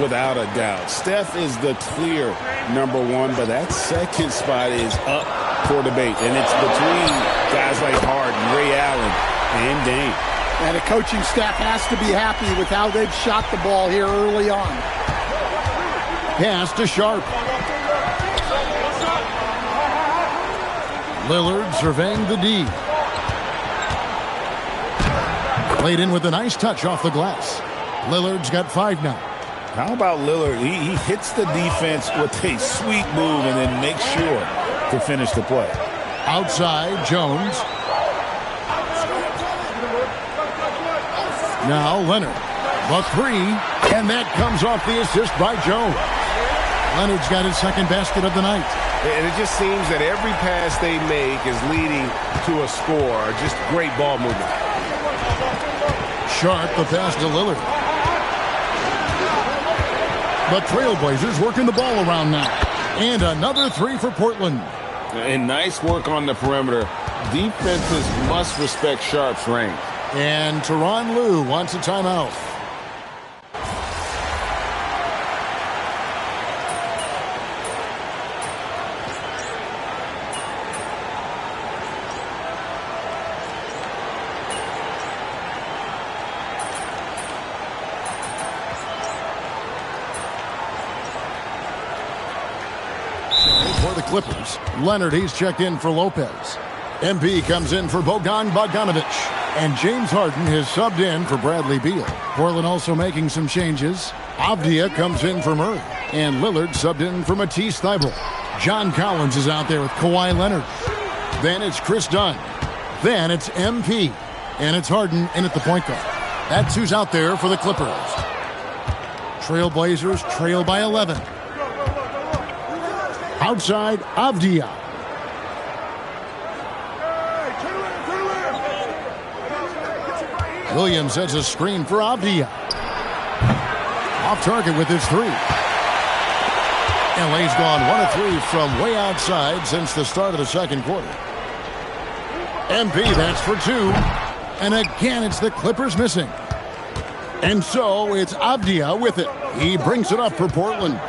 Without a doubt. Steph is the clear number 1, but that second spot is up for debate. And it's between guys like Harden, Ray Allen, and Dame. And the coaching staff has to be happy with how they've shot the ball here early on. Pass to Sharp. Lillard surveying the D. Played in with a nice touch off the glass. Lillard's got 5 now. How about Lillard? He hits the defense with a sweet move and then makes sure to finish the play. Outside, Jones. Now Leonard. The 3, and that comes off the assist by Jones. Leonard's got his second basket of the night. And it just seems that every pass they make is leading to a score. Just great ball movement. Sharp, the pass to Lillard. The Trailblazers working the ball around now. And another 3 for Portland. And nice work on the perimeter. Defenses must respect Sharp's range. And Tyronn Lue wants a timeout. the Clippers. Leonard, he's checked in for Lopez. MP comes in for Bogan Bogdanovic. And James Harden has subbed in for Bradley Beal. Portland also making some changes. Avdia comes in for Murray. And Lillard subbed in for Matisse Thybulle. John Collins is out there with Kawhi Leonard. Then it's Chris Dunn. Then it's MP. And it's Harden in at the point guard. That's who's out there for the Clippers. Trailblazers trail by 11. Outside, Avdia. Williams sets a screen for Avdia. Off target with his three. LA's gone 1 of 3 from way outside since the start of the second quarter. MP, that's for 2. And again, it's the Clippers missing. And so it's Avdia with it. He brings it up for Portland.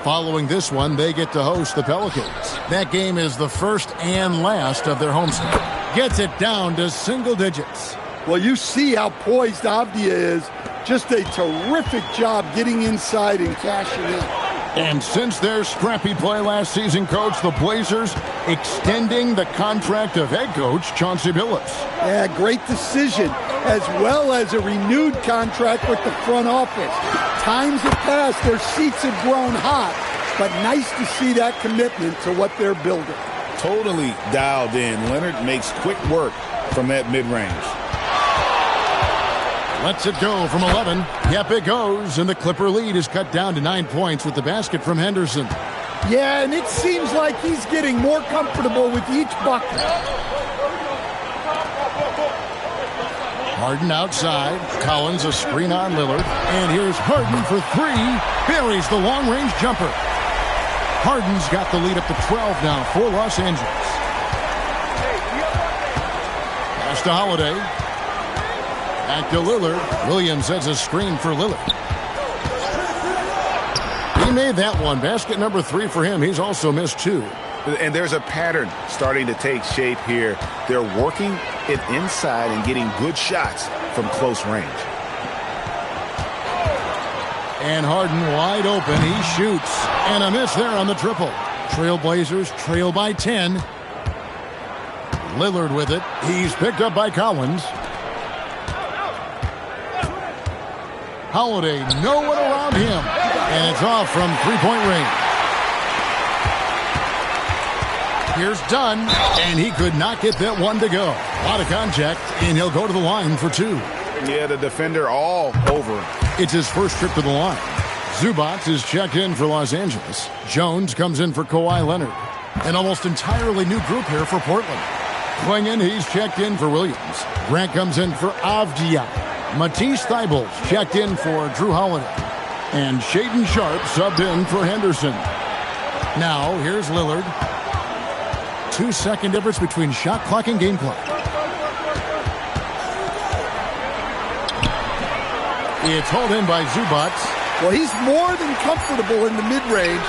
Following this one, they get to host the Pelicans. That game is the first and last of their homestand. Gets it down to single digits. Well, you see how poised Avdia is. Just a terrific job getting inside and cashing in. And since their scrappy play last season, Coach, the Blazers extending the contract of head coach Chauncey Billups. Yeah, great decision, as well as a renewed contract with the front office. Times have passed, their seats have grown hot, but nice to see that commitment to what they're building. Totally dialed in. Leonard makes quick work from that mid-range. Lets it go from 11. Yep, it goes. And the Clipper lead is cut down to 9 points with the basket from Henderson. Yeah, and it seems like he's getting more comfortable with each bucket. Harden outside. Collins a screen on Lillard. And here's Harden for 3. Buries the long-range jumper. Harden's got the lead up to 12 now for Los Angeles. Pass to Holiday. Back to Lillard. Williams sets a screen for Lillard. He made that one. Basket number 3 for him. He's also missed 2. And there's a pattern starting to take shape here. They're working it inside and getting good shots from close range. And Harden wide open. He shoots. And a miss there on the triple. Trailblazers trail by 10. Lillard with it. He's picked up by Collins. Holiday, no one around him. And it's off from three-point range. Here's Dunn, and he could not get that one to go. A lot of contact, and he'll go to the line for 2. Yeah, the defender all over him. It's his first trip to the line. Zubac is checked in for Los Angeles. Jones comes in for Kawhi Leonard. An almost entirely new group here for Portland. Klingon, he's checked in for Williams. Grant comes in for Avdia. Matisse Thybulle checked in for Drew Holiday. And Shaedon Sharpe subbed in for Henderson. Now, here's Lillard. 2-second difference between shot clock and game clock. It's hauled in by Zubac. Well, he's more than comfortable in the mid-range,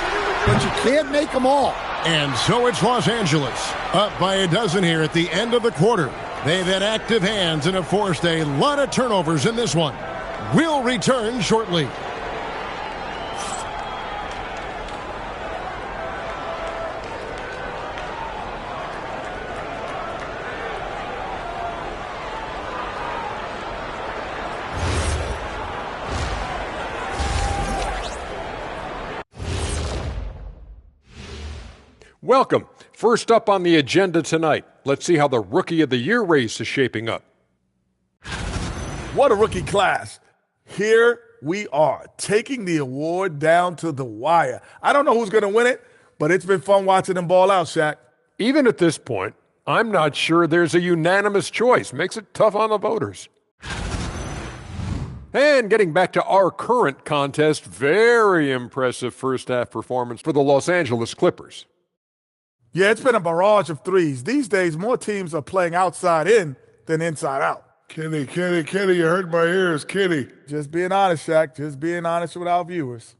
but you can't make them all. And so it's Los Angeles, up by a dozen here at the end of the quarter. They've had active hands and have forced a lot of turnovers in this one. We'll return shortly. Welcome. First up on the agenda tonight, let's see how the Rookie of the Year race is shaping up. What a rookie class. Here we are, taking the award down to the wire. I don't know who's going to win it, but it's been fun watching them ball out, Shaq. Even at this point, I'm not sure there's a unanimous choice. Makes it tough on the voters. And getting back to our current contest, very impressive first-half performance for the Los Angeles Clippers. Yeah, it's been a barrage of threes. These days, more teams are playing outside in than inside out. Kenny, you hurt my ears, Kenny. Just being honest, Shaq. Just being honest with our viewers.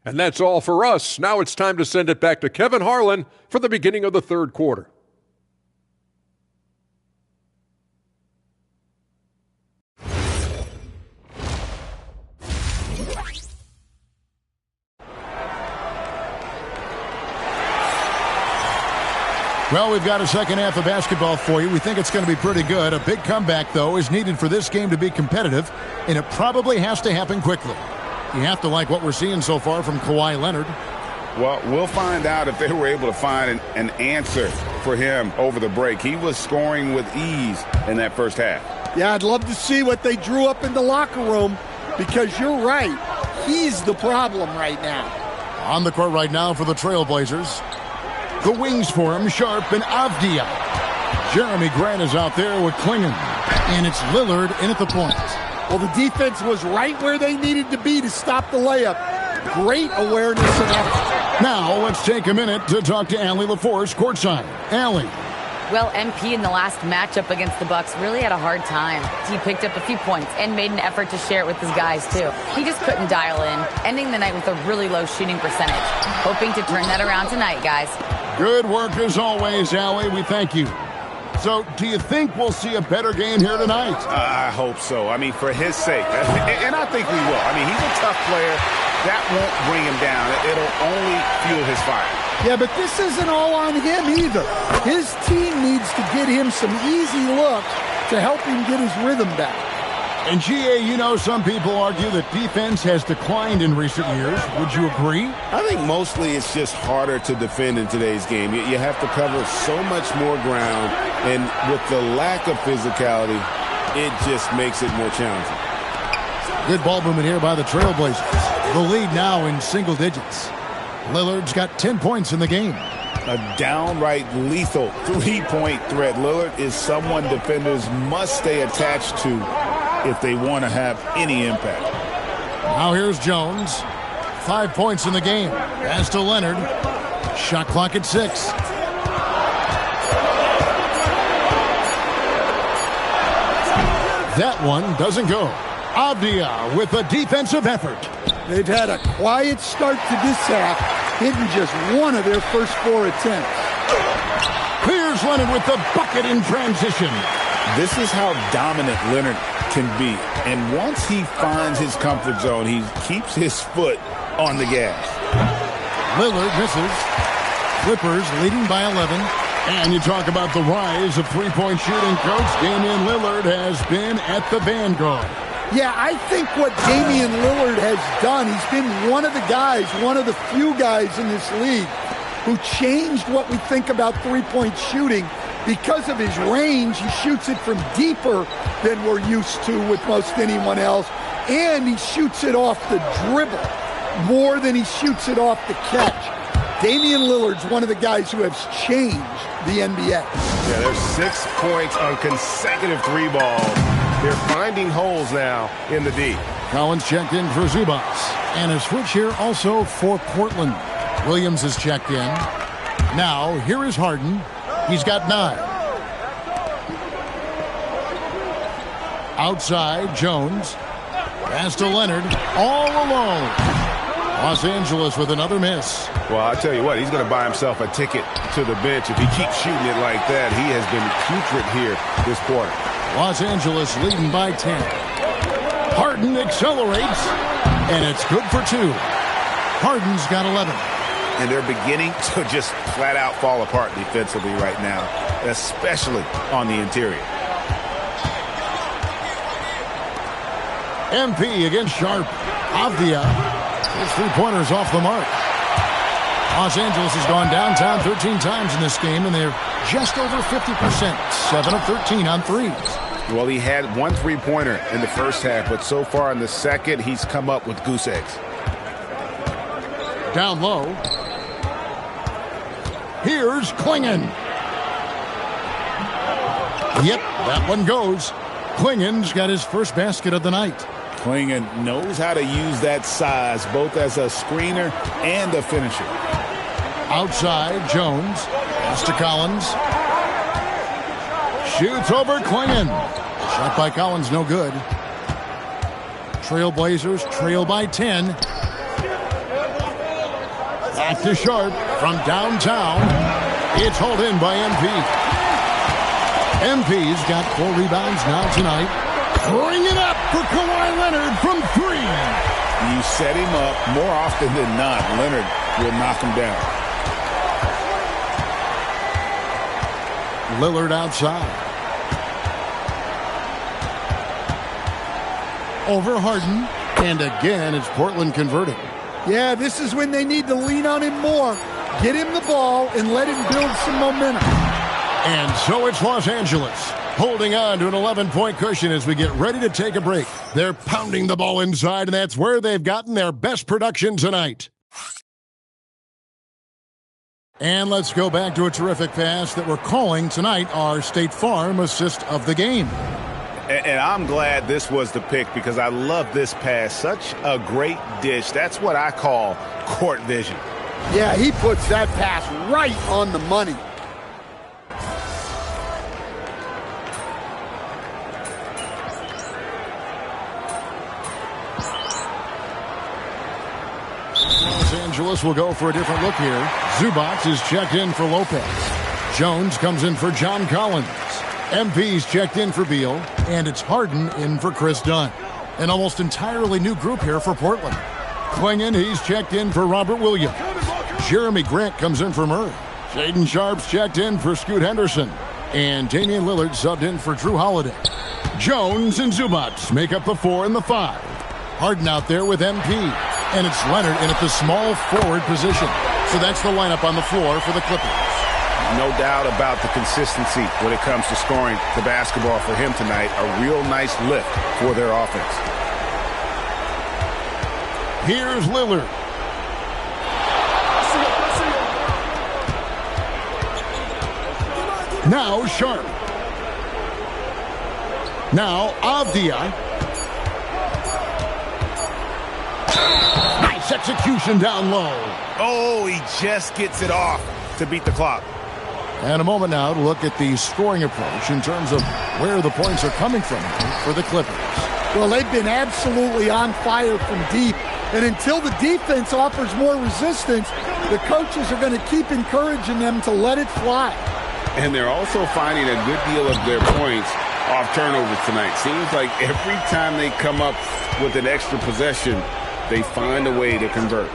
And that's all for us. Now it's time to send it back to Kevin Harlan for the beginning of the third quarter. Well, we've got a second half of basketball for you. We think it's going to be pretty good. A big comeback, though, is needed for this game to be competitive, and it probably has to happen quickly. You have to like what we're seeing so far from Kawhi Leonard. Well, we'll find out if they were able to find an answer for him over the break. He was scoring with ease in that first half. Yeah, I'd love to see what they drew up in the locker room, because you're right. He's the problem right now. On the court right now for the Trailblazers. The wings for him, Sharp and Avdia. Jeremy Grant is out there with Klingon. And it's Lillard in at the point. Well, the defense was right where they needed to be to stop the layup. Great awareness and effort. Now, let's take a minute to talk to Allie LaForce courtside. Allie. Well, MP in the last matchup against the Bucks really had a hard time. He picked up a few points and made an effort to share it with his guys, too. He just couldn't dial in, ending the night with a really low shooting percentage. Hoping to turn that around tonight, guys. Good work as always, Allie. We thank you. So, do you think we'll see a better game here tonight? I hope so. I mean, for his sake. And I think we will. I mean, he's a tough player. That won't bring him down. It'll only fuel his fire. Yeah, but this isn't all on him either. His team needs to get him some easy looks to help him get his rhythm back. And GA, you know, some people argue that defense has declined in recent years. Would you agree? I think mostly it's just harder to defend in today's game. You have to cover so much more ground, and with the lack of physicality, it just makes it more challenging. Good ball movement here by the Trailblazers. The lead now in single digits. Lillard's got 10 points in the game. A downright lethal three-point threat. Lillard is someone defenders must stay attached to if they want to have any impact. Now here's Jones. 5 points in the game. Pass to Leonard. Shot clock at 6. That one doesn't go. Avdia with a defensive effort. They've had a quiet start to this half, hitting just one of their first 4 attempts. Clears Leonard with the bucket in transition. This is how dominant Leonard can be. And once he finds his comfort zone, he keeps his foot on the gas. Lillard misses. Clippers leading by 11. And you talk about the rise of three-point shooting, Coach. Damian Lillard has been at the vanguard. Yeah, I think what Damian Lillard has done, he's been one of the guys, one of the few guys in this league who changed what we think about three-point shooting. Because of his range, he shoots it from deeper than we're used to with most anyone else. And he shoots it off the dribble more than he shoots it off the catch. Damian Lillard's one of the guys who has changed the NBA. Yeah, there's 6 points on consecutive three balls. They're finding holes now in the D. Collins checked in for Zubac. And a switch here also for Portland. Williams is checked in. Now, here is Harden. He's got 9. Outside, Jones. Pass to Leonard. All alone. Los Angeles with another miss. Well, I'll tell you what, he's going to buy himself a ticket to the bench. If he keeps shooting it like that, he has been putrid here this quarter. Los Angeles leading by 10. Harden accelerates, and it's good for 2. Harden's got 11. And they're beginning to just flat out fall apart defensively right now, especially on the interior. MP against Sharp. Avdia. His three-pointers off the mark. Los Angeles has gone downtown 13 times in this game, and they're just over 50%. 7 of 13 on threes. Well, he had 1 three-pointer in the first half, but so far in the second, he's come up with goose eggs. Down low. Here's Klingon. Yep, that one goes. Klingon's got his first basket of the night. Klingon knows how to use that size, both as a screener and a finisher. Outside, Jones. Pass to Collins. Shoots over Klingon. Shot by Collins, no good. Trailblazers trail by 10. Back to Sharp from downtown. It's hauled in by MP. MP's got 4 rebounds now tonight. Bring it up for Kawhi Leonard from 3. You set him up more often than not. Leonard will knock him down. Lillard outside. Over Harden. And again, it's Portland converting. Yeah, this is when they need to lean on him more. Get him the ball and let him build some momentum. And so it's Los Angeles holding on to an 11-point cushion as we get ready to take a break. They're pounding the ball inside, and that's where they've gotten their best production tonight. And let's go back to a terrific pass that we're calling tonight our State Farm assist of the game. And I'm glad this was the pick because I love this pass. Such a great dish. That's what I call court vision. Yeah, he puts that pass right on the money. Los Angeles will go for a different look here. Zubac is checked in for Lopez. Jones comes in for John Collins. MP's checked in for Beal. And it's Harden in for Chris Dunn. An almost entirely new group here for Portland. Klingon, he's checked in for Robert Williams. Jeremy Grant comes in for Murray. Shaden Sharp's checked in for Scoot Henderson. And Damian Lillard subbed in for Drew Holiday. Jones and Zubac make up the 4 and the 5. Harden out there with MP. And it's Leonard in at the small forward position. So that's the lineup on the floor for the Clippers. No doubt about the consistency when it comes to scoring the basketball for him tonight. A real nice lift for their offense. Here's Lillard. Now Sharp. Now Avdia. Nice execution down low. Oh, he just gets it off to beat the clock. And a moment now to look at the scoring approach in terms of where the points are coming from for the Clippers. Well, they've been absolutely on fire from deep. And until the defense offers more resistance, the coaches are going to keep encouraging them to let it fly. And they're also finding a good deal of their points off turnovers tonight. Seems like every time they come up with an extra possession, they find a way to convert.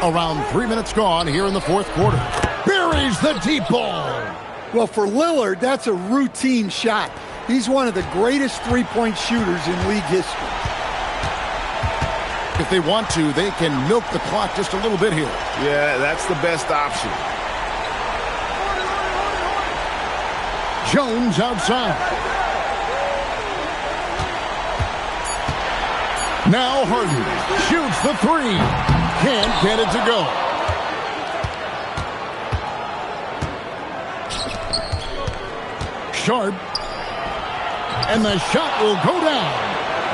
Around 3 minutes gone here in the fourth quarter. Buries the deep ball. Well, for Lillard, that's a routine shot. He's one of the greatest three-point shooters in league history. If they want to, they can milk the clock just a little bit here. Yeah, that's the best option. Jones outside. Now Harden shoots the 3. Can't get it to go. Sharp. And the shot will go down.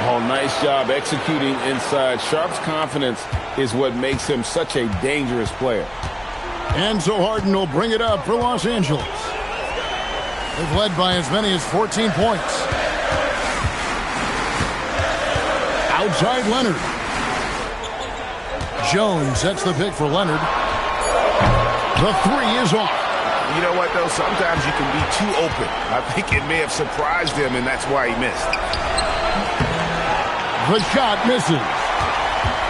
Oh, nice job executing inside. Sharp's confidence is what makes him such a dangerous player. And so Harden will bring it up for Los Angeles. They've led by as many as 14 points. Outside Leonard. Jones sets the pick for Leonard. The 3 is off. You know what, though? Sometimes you can be too open. I think it may have surprised him, and that's why he missed. The shot misses.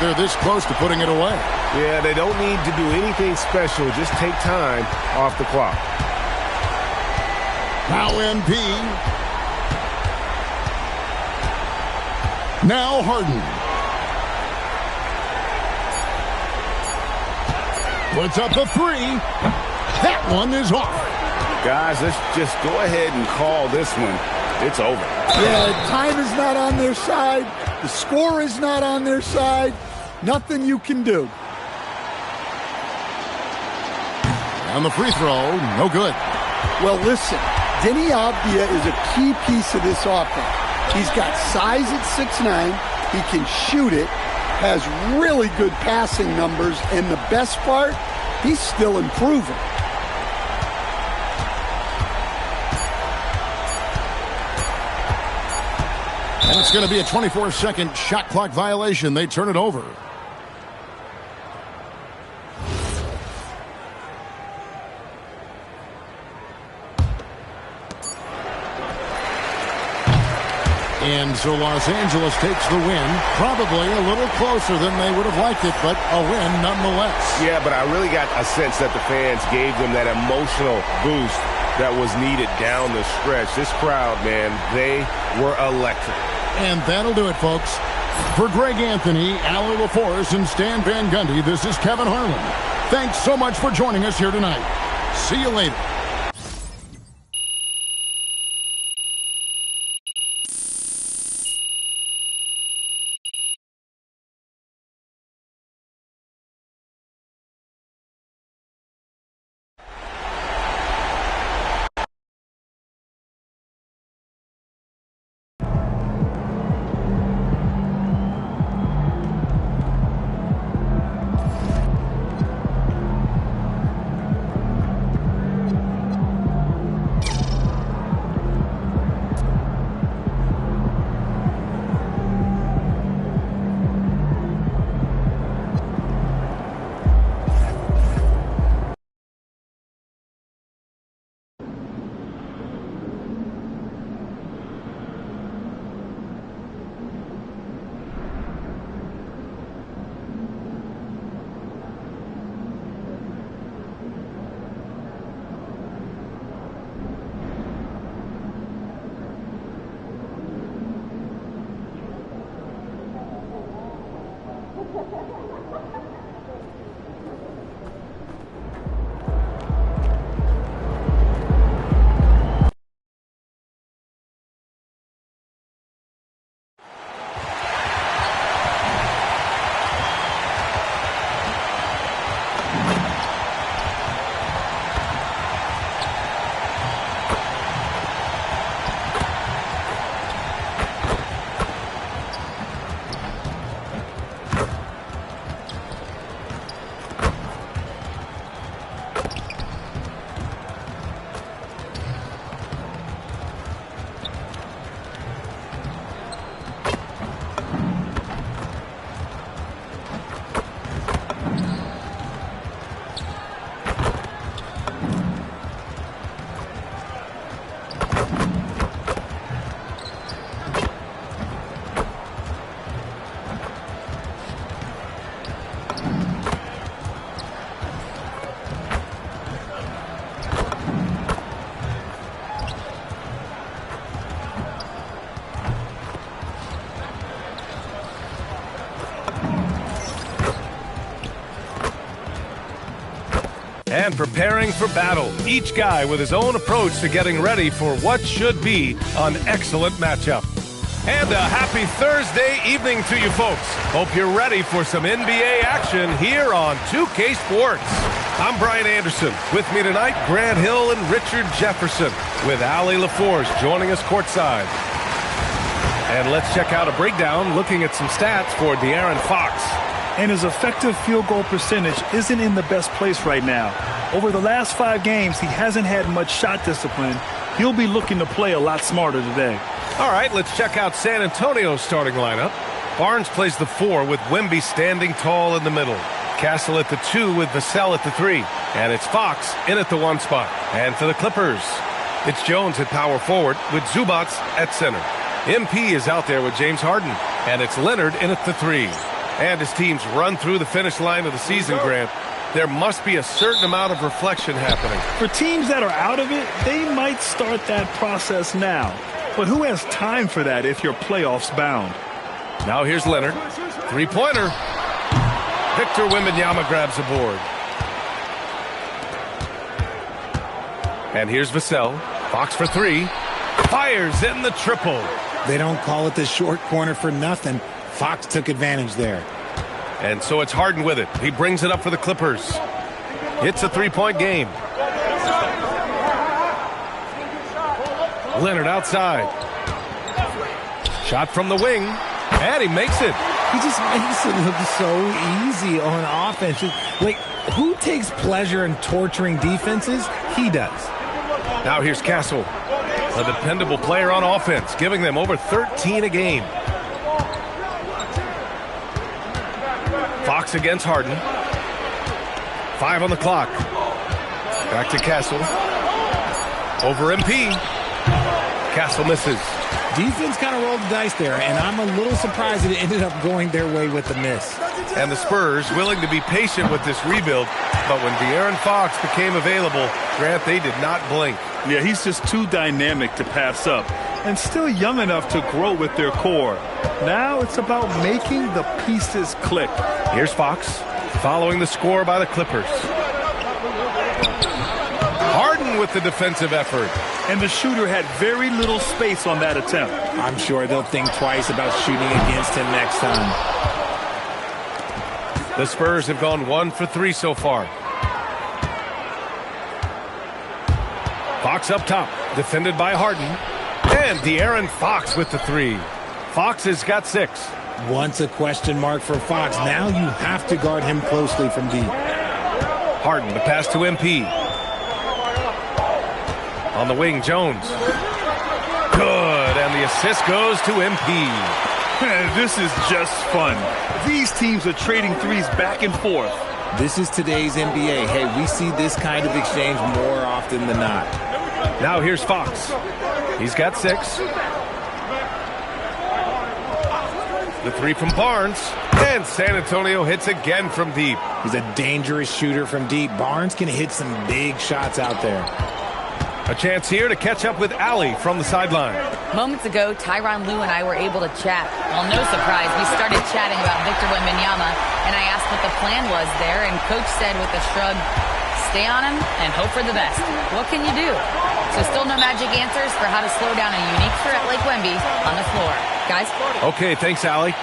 They're this close to putting it away. Yeah, they don't need to do anything special. Just take time off the clock. Now MP. Now Harden. Puts up the 3. That one is off. Guys, let's just go ahead and call this one. It's over. Yeah, time is not on their side. The score is not on their side. Nothing you can do. And the free throw, no good. Well, listen, Deni Avdia is a key piece of this offense. He's got size at 6'9". He can shoot it, has really good passing numbers, and the best part, he's still improving. And it's going to be a 24-second shot clock violation. They turn it over. And so Los Angeles takes the win, probably a little closer than they would have liked it, but a win nonetheless. Yeah, but I really got a sense that the fans gave them that emotional boost that was needed down the stretch. This crowd, man, they were electric. And that'll do it, folks. For Greg Anthony, Allie LaForce, and Stan Van Gundy, this is Kevin Harlan. Thanks so much for joining us here tonight. See you later. And preparing for battle, each guy with his own approach to getting ready for what should be an excellent matchup. And a happy Thursday evening to you folks. Hope you're ready for some NBA action here on 2K Sports. I'm Brian Anderson. With me tonight, Grant Hill and Richard Jefferson, with Allie LaForce joining us courtside. And let's check out a breakdown looking at some stats for De'Aaron Fox. And his effective field goal percentage isn't in the best place right now. Over the last 5 games, he hasn't had much shot discipline. He'll be looking to play a lot smarter today. All right, let's check out San Antonio's starting lineup. Barnes plays the 4 with Wemby standing tall in the middle. Castle at the 2 with Vassell at the 3. And it's Fox in at the 1 spot. And for the Clippers, it's Jones at power forward with Zubac at center. MP is out there with James Harden. And it's Leonard in at the 3. And as teams run through the finish line of the season, Grant, there must be a certain amount of reflection happening. For teams that are out of it, they might start that process now. But who has time for that if you're playoffs bound? Now here's Leonard. 3-pointer. Victor Wembanyama grabs the board. And here's Vassell. Fox for 3. Fires in the triple. They don't call it the short corner for nothing. Fox took advantage there. And so it's Harden with it. He brings it up for the Clippers. It's a 3-point game. Leonard outside. Shot from the wing. And he makes it. He just makes it look so easy on offense. Like, who takes pleasure in torturing defenses? He does. Now here's Castle. A dependable player on offense, giving them over 13 a game. Fox against Harden. 5 on the clock. Back to Castle. Over MP. Castle misses. Defense kind of rolled the dice there, and I'm a little surprised that it ended up going their way with the miss. And the Spurs willing to be patient with this rebuild, but when De'Aaron Fox became available, Grant, they did not blink. Yeah, he's just too dynamic to pass up and still young enough to grow with their core. Now it's about making the pieces click. Here's Fox following the score by the Clippers. Harden with the defensive effort. And the shooter had very little space on that attempt. I'm sure they'll think twice about shooting against him next time. The Spurs have gone 1 for 3 so far. Fox up top, defended by Harden. And De'Aaron Fox with the 3. Fox has got 6. Once a question mark for Fox. Now you have to guard him closely from deep. Harden, the pass to MP. On the wing, Jones. Good, and the assist goes to MP. This is just fun. These teams are trading threes back and forth. This is today's NBA. Hey, we see this kind of exchange more often than not. Now here's Fox. He's got 6. The 3 from Barnes. And San Antonio hits again from deep. He's a dangerous shooter from deep. Barnes can hit some big shots out there. A chance here to catch up with Allie from the sideline. Moments ago, Tyronn Lue and I were able to chat. Well, no surprise, we started chatting about Victor Wembanyama, and I asked what the plan was there, and Coach said with a shrug, stay on him and hope for the best. What can you do? So still no magic answers for how to slow down a unique threat like Wemby on the floor. Guys? Okay, thanks, Allie.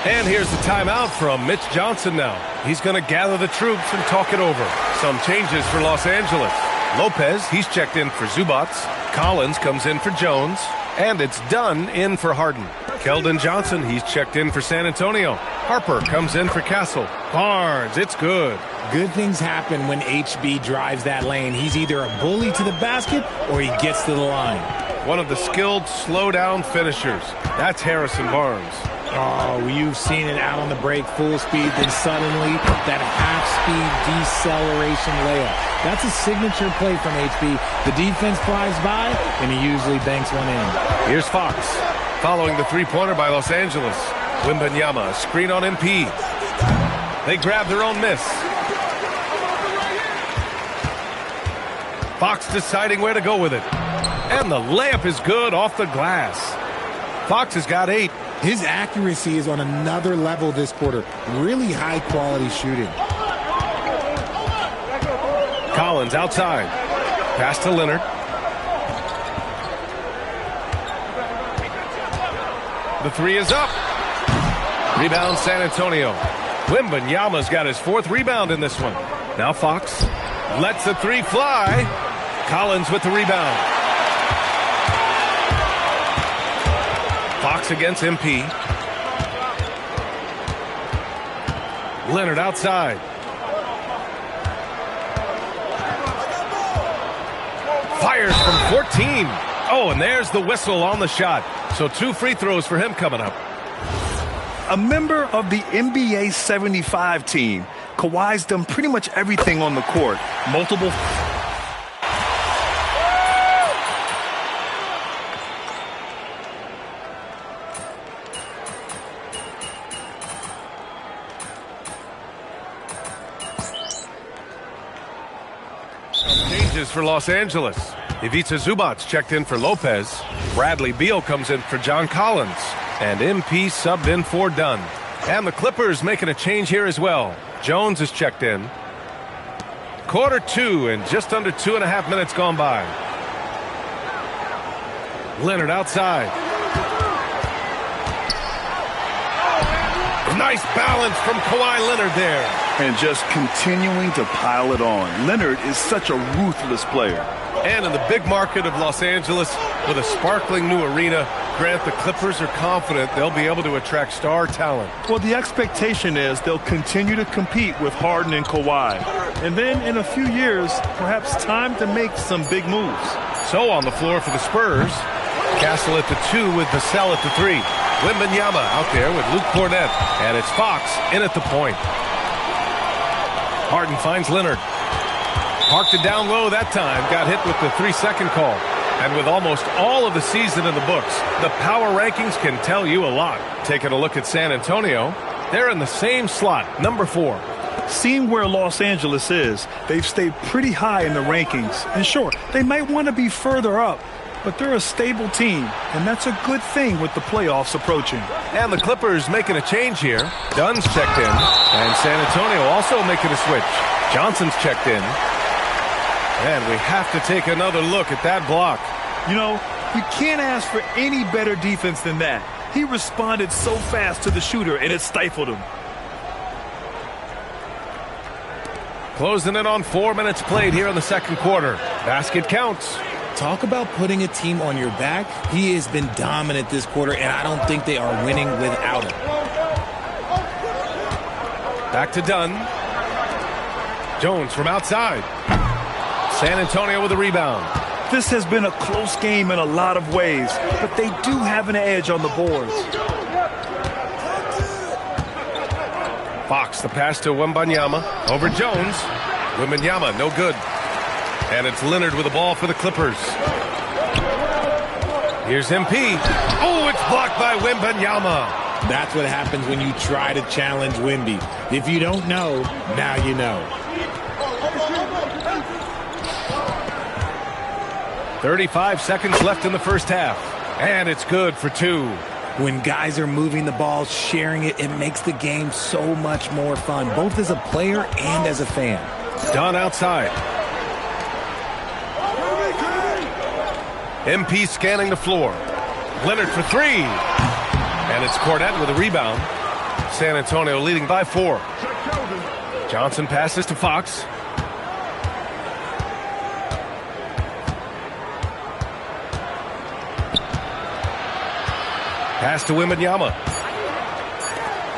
And here's the timeout from Mitch Johnson now. He's going to gather the troops and talk it over. Some changes for Los Angeles. Lopez, he's checked in for Zubac. Collins comes in for Jones. And it's Dunn in for Harden. Keldon Johnson, he's checked in for San Antonio. Harper comes in for Castle. Barnes, it's good. Good things happen when HB drives that lane. He's either a bully to the basket or he gets to the line. One of the skilled slow-down finishers. That's Harrison Barnes. Oh, you've seen it out on the break, full speed, then suddenly that half-speed deceleration layup. That's a signature play from HB. The defense flies by, and he usually banks one in. Here's Fox, following the three-pointer by Los Angeles. Wembanyama, screen on MP. They grab their own miss. Fox deciding where to go with it. And the layup is good off the glass. Fox has got 8. His accuracy is on another level this quarter. Really high-quality shooting. Collins outside. Pass to Leonard. The 3 is up. Rebound San Antonio. Wembanyama's got his 4th rebound in this one. Now Fox lets the 3 fly. Collins with the rebound. Fox against MP. Leonard outside. Fires from 14. Oh, and there's the whistle on the shot. So 2 free throws for him coming up. A member of the NBA 75 team, Kawhi's done pretty much everything on the court. Multiple... Changes for Los Angeles. Ivica Zubac checked in for Lopez. Bradley Beal comes in for John Collins. And MP subbed in for Dunn. And the Clippers making a change here as well. Jones is checked in. Quarter 2 and just under 2.5 minutes gone by. Leonard outside. Nice balance from Kawhi Leonard there. And just continuing to pile it on. Leonard is such a ruthless player. And in the big market of Los Angeles, with a sparkling new arena, Grant, the Clippers are confident they'll be able to attract star talent. Well, the expectation is they'll continue to compete with Harden and Kawhi. And then in a few years, perhaps time to make some big moves. So on the floor for the Spurs, Castle at the 2 with Vassell at the 3. Wembanyama out there with Luke Cornett. And it's Fox in at the point. Harden finds Leonard. Parked it down low that time. Got hit with the 3-second call. And with almost all of the season in the books, the power rankings can tell you a lot. Taking a look at San Antonio, they're in the same slot, number 4. Seeing where Los Angeles is, they've stayed pretty high in the rankings. And sure, they might want to be further up, but they're a stable team, and that's a good thing with the playoffs approaching. And the Clippers making a change here. Dunn's checked in, and San Antonio also making a switch. Johnson's checked in. And we have to take another look at that block. You know, you can't ask for any better defense than that. He responded so fast to the shooter, and it stifled him. Closing in on 4 minutes played here in the second quarter. Basket counts. Talk about putting a team on your back. He has been dominant this quarter, and I don't think they are winning without him. Back to Dunn. Jones from outside. San Antonio with a rebound. This has been a close game in a lot of ways, but they do have an edge on the boards. Fox, the pass to Wembanyama. Over Jones. Wembanyama, no good. And it's Leonard with the ball for the Clippers. Here's MP. Oh, it's blocked by Wembanyama. That's what happens when you try to challenge Wemby. If you don't know, now you know. 35 seconds left in the first half. And it's good for 2. When guys are moving the ball, sharing it, it makes the game so much more fun, both as a player and as a fan. Dunn outside. MP scanning the floor. Leonard for 3. And it's Cornette with a rebound. San Antonio leading by 4. Johnson passes to Fox. Pass to Wembanyama.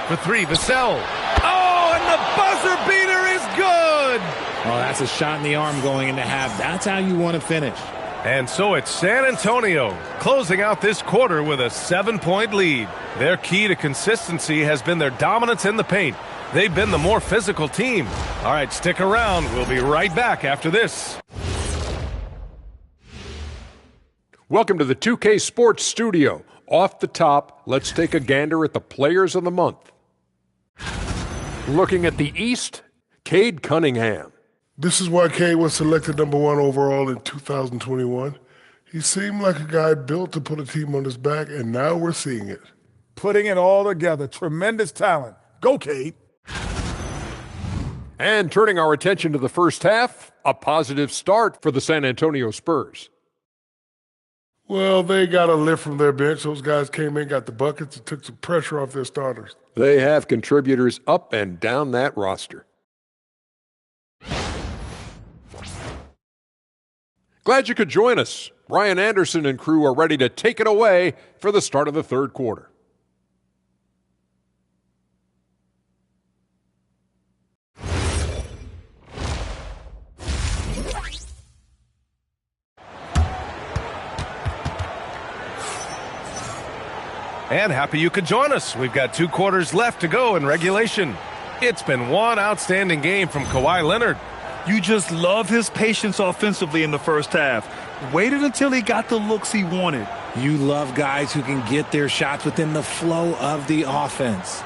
For 3, Vassell. Oh, and the buzzer beater is good! Oh, that's a shot in the arm going into half. That's how you want to finish. And so it's San Antonio closing out this quarter with a 7-point lead. Their key to consistency has been their dominance in the paint. They've been the more physical team. All right, stick around. We'll be right back after this. Welcome to the 2K Sports Studio. Off the top, let's take a gander at the players of the month. Looking at the East, Cade Cunningham. This is why Cade was selected number 1 overall in 2021. He seemed like a guy built to put a team on his back, and now we're seeing it. Putting it all together. Tremendous talent. Go, Cade. And turning our attention to the first half, a positive start for the San Antonio Spurs. Well, they got a lift from their bench. Those guys came in, got the buckets, and took some pressure off their starters. They have contributors up and down that roster. Glad you could join us. Brian Anderson and crew are ready to take it away for the start of the third quarter. And happy you could join us. We've got 2 quarters left to go in regulation. It's been one outstanding game from Kawhi Leonard. You just love his patience offensively in the first half. Waited until he got the looks he wanted. You love guys who can get their shots within the flow of the offense.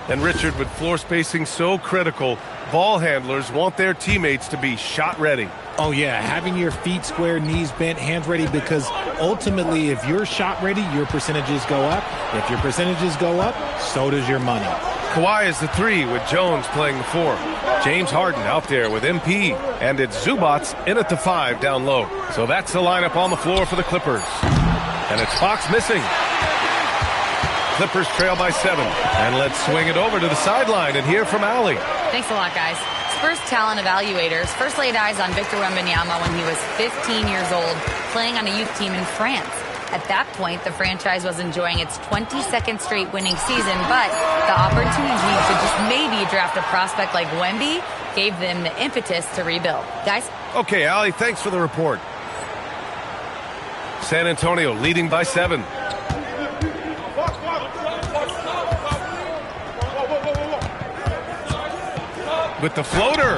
And Richard, with floor spacing so critical, ball handlers want their teammates to be shot ready. Oh, yeah, having your feet square, knees bent, hands ready, because ultimately if you're shot ready, your percentages go up. If your percentages go up, so does your money. Kawhi is the 3 with Jones playing the 4. James Harden out there with MP, and it's Zubats in at the 5 down low. So that's the lineup on the floor for the Clippers. And it's Fox missing. Clippers trail by 7. And let's swing it over to the sideline and hear from Allie. Thanks a lot, guys. Spurs talent evaluators first laid eyes on Victor Wembanyama when he was 15 years old, playing on a youth team in France. At that point, the franchise was enjoying its 22nd straight winning season, but the opportunity to just maybe draft a prospect like Wemby gave them the impetus to rebuild. Guys? Okay, Allie, thanks for the report. San Antonio leading by 7. With the floater.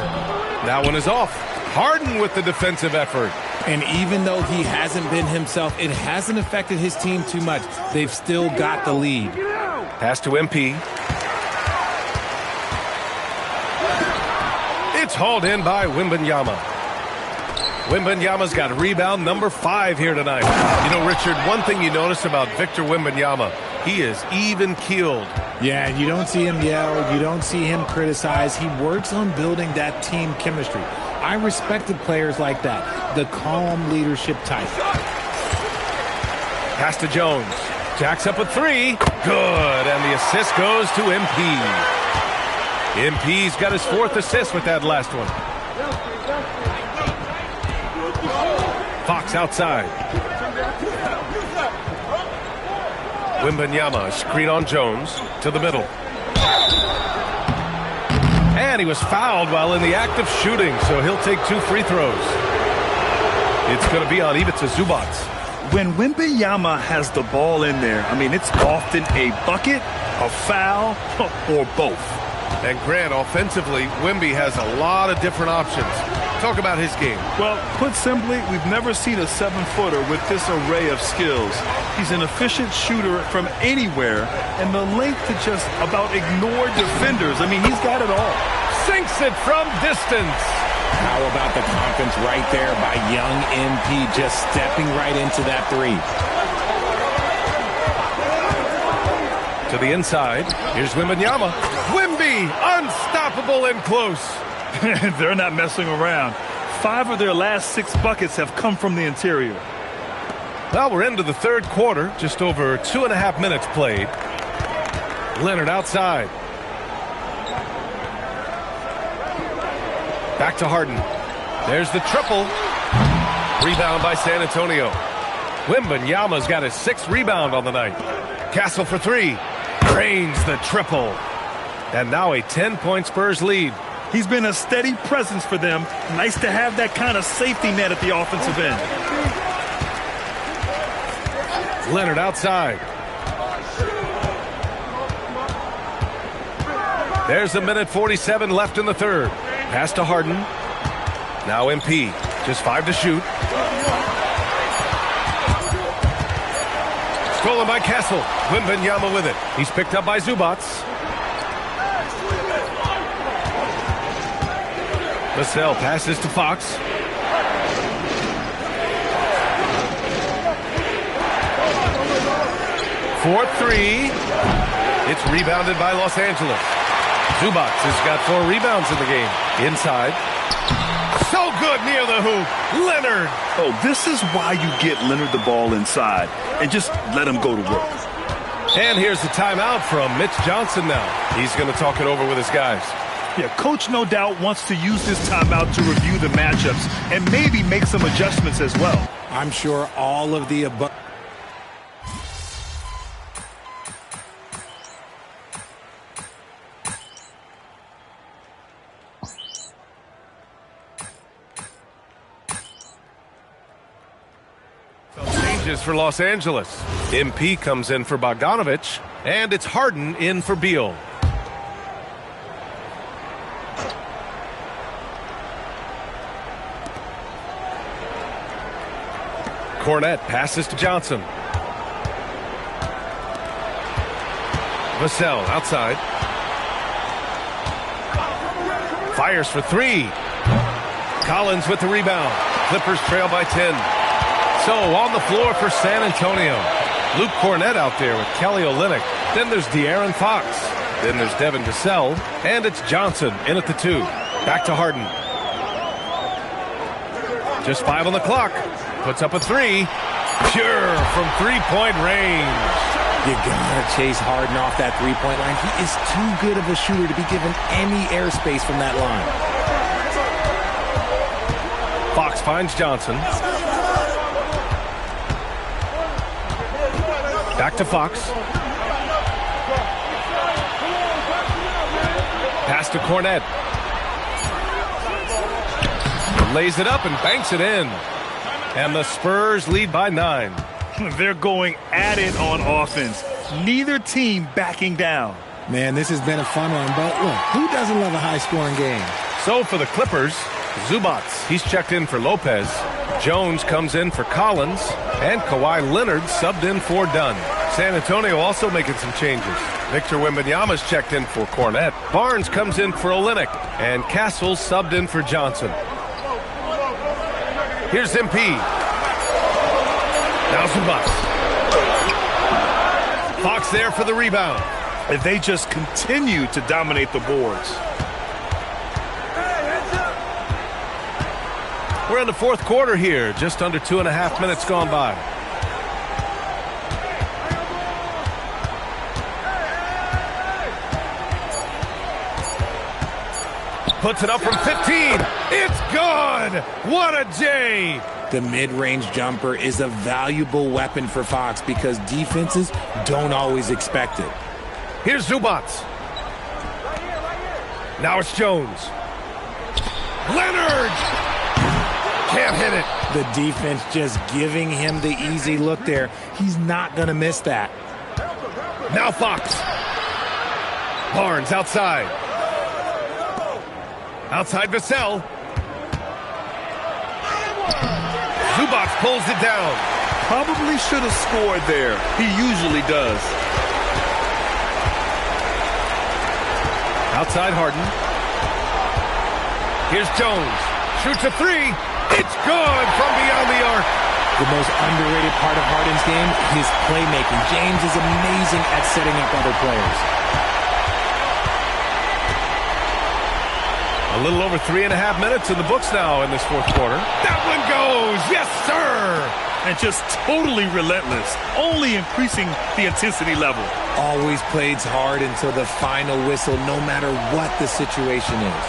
That one is off. Harden with the defensive effort. And even though he hasn't been himself, it hasn't affected his team too much. They've still got the lead. Pass to MP. It's hauled in by Wembanyama. Wembanyama's got rebound number 5 here tonight. You know, Richard, one thing you notice about Victor Wembanyama, he is even-keeled. Yeah, you don't see him yell. You don't see him criticize. He works on building that team chemistry. I respected players like that, the calm leadership type. Pass to Jones. Jacks up a 3. Good, and the assist goes to MP. MP's got his 4th assist with that last one. Fox outside. Wembanyama, screen on Jones to the middle. And he was fouled while in the act of shooting, so he'll take 2 free throws. It's going to be on Ivica Zubac. When Wembanyama has the ball in there, I mean, it's often a bucket, a foul, or both. And Grant, offensively, Wemby has a lot of different options. Talk about his game. Well, put simply, we've never seen a 7-footer with this array of skills. He's an efficient shooter from anywhere, and the length to just about ignore defenders. I mean, he's got it all. Sinks it from distance. How about the confidence right there by young MP, just stepping right into that 3. To the inside. Here's Wembanyama. Wemby, unstoppable and close. They're not messing around. 5 of their last 6 buckets have come from the interior. Well, we're into the 3rd quarter. Just over 2.5 minutes played. Leonard outside. Back to Harden. There's the triple. Rebound by San Antonio. Wembanyama's got his 6th rebound on the night. Castle for 3. Drains the triple. And now a 10-point Spurs lead. He's been a steady presence for them. Nice to have that kind of safety net at the offensive end. Leonard outside. There's a minute 47 left in the 3rd. Pass to Harden. Now MP. Just 5 to shoot. Stolen by Castle. Wembanyama with it. He's picked up by Zubac. Vassell passes to Fox. For 3. It's rebounded by Los Angeles. Zubac has got 4 rebounds in the game. Inside. So good near the hoop. Leonard. Oh, this is why you get Leonard the ball inside and just let him go to work. And here's the timeout from Mitch Johnson now. He's going to talk it over with his guys. Yeah, coach no doubt wants to use this timeout to review the matchups and maybe make some adjustments as well. I'm sure all of the above. Changes for Los Angeles. MP comes in for Bogdanovic, and it's Harden in for Beal. Cornette passes to Johnson. Vassell outside. Fires for 3. Collins with the rebound. Clippers trail by 10. So on the floor for San Antonio. Luke Cornette out there with Kelly Olynyk. Then there's De'Aaron Fox. Then there's Devin Vassell. And it's Johnson in at the 2. Back to Harden. Just 5 on the clock. Puts up a 3. Pure from 3-point range. You gotta chase Harden off that 3-point line. He is too good of a shooter to be given any airspace from that line. Fox finds Johnson. Back to Fox. Pass to Cornette. Lays it up and banks it in. And the Spurs lead by 9. They're going at it on offense. Neither team backing down. Man, this has been a fun one, but look, who doesn't love a high-scoring game? So for the Clippers, Zubats, he's checked in for Lopez. Jones comes in for Collins. And Kawhi Leonard subbed in for Dunn. San Antonio also making some changes. Victor Wembanyama's checked in for Cornette. Barnes comes in for Olynyk. And Castle subbed in for Johnson. Here's MP. Now Zubats. Fox there for the rebound. And they just continue to dominate the boards. We're in the fourth quarter here. Just under 2.5 minutes gone by. Puts it up from 15. It's gone. What a J. The mid-range jumper is a valuable weapon for Fox because defenses don't always expect it. Here's Zubats. Now it's Jones. Leonard! Can't hit it. The defense just giving him the easy look there. He's not going to miss that. Now Fox. Barnes outside. Outside Vassell. Zubats pulls it down. Probably should have scored there. He usually does. Outside Harden. Here's Jones. Shoots a three. It's good from beyond the arc. The most underrated part of Harden's game, his playmaking. James is amazing at setting up other players. A little over 3.5 minutes in the books now in this fourth quarter. That one goes. Yes, sir. And just totally relentless, only increasing the intensity level. Always plays hard until the final whistle, no matter what the situation is.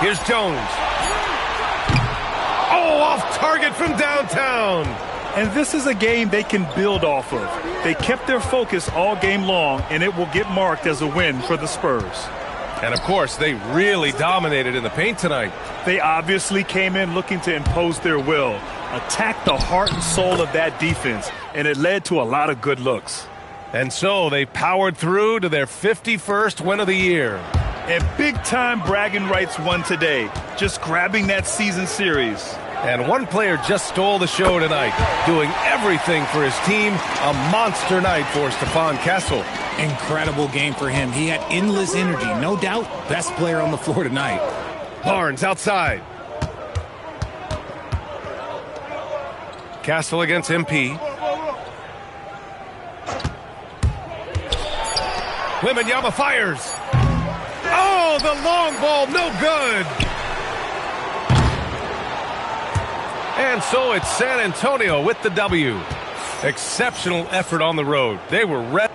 Here's Jones. Oh, off target from downtown. And this is a game they can build off of. They kept their focus all game long, and it will get marked as a win for the Spurs. And, of course, they really dominated in the paint tonight. They obviously came in looking to impose their will, attack the heart and soul of that defense, and it led to a lot of good looks. And so they powered through to their 51st win of the year. And big-time bragging rights won today, just grabbing that season series. And one player just stole the show tonight, doing everything for his team. A monster night for Stephon Castle. Incredible game for him. He had endless energy. No doubt, best player on the floor tonight. Barnes outside. Castle against MP. Wembanyama fires. Oh, the long ball, no good. And so it's San Antonio with the W. Exceptional effort on the road. They were ready.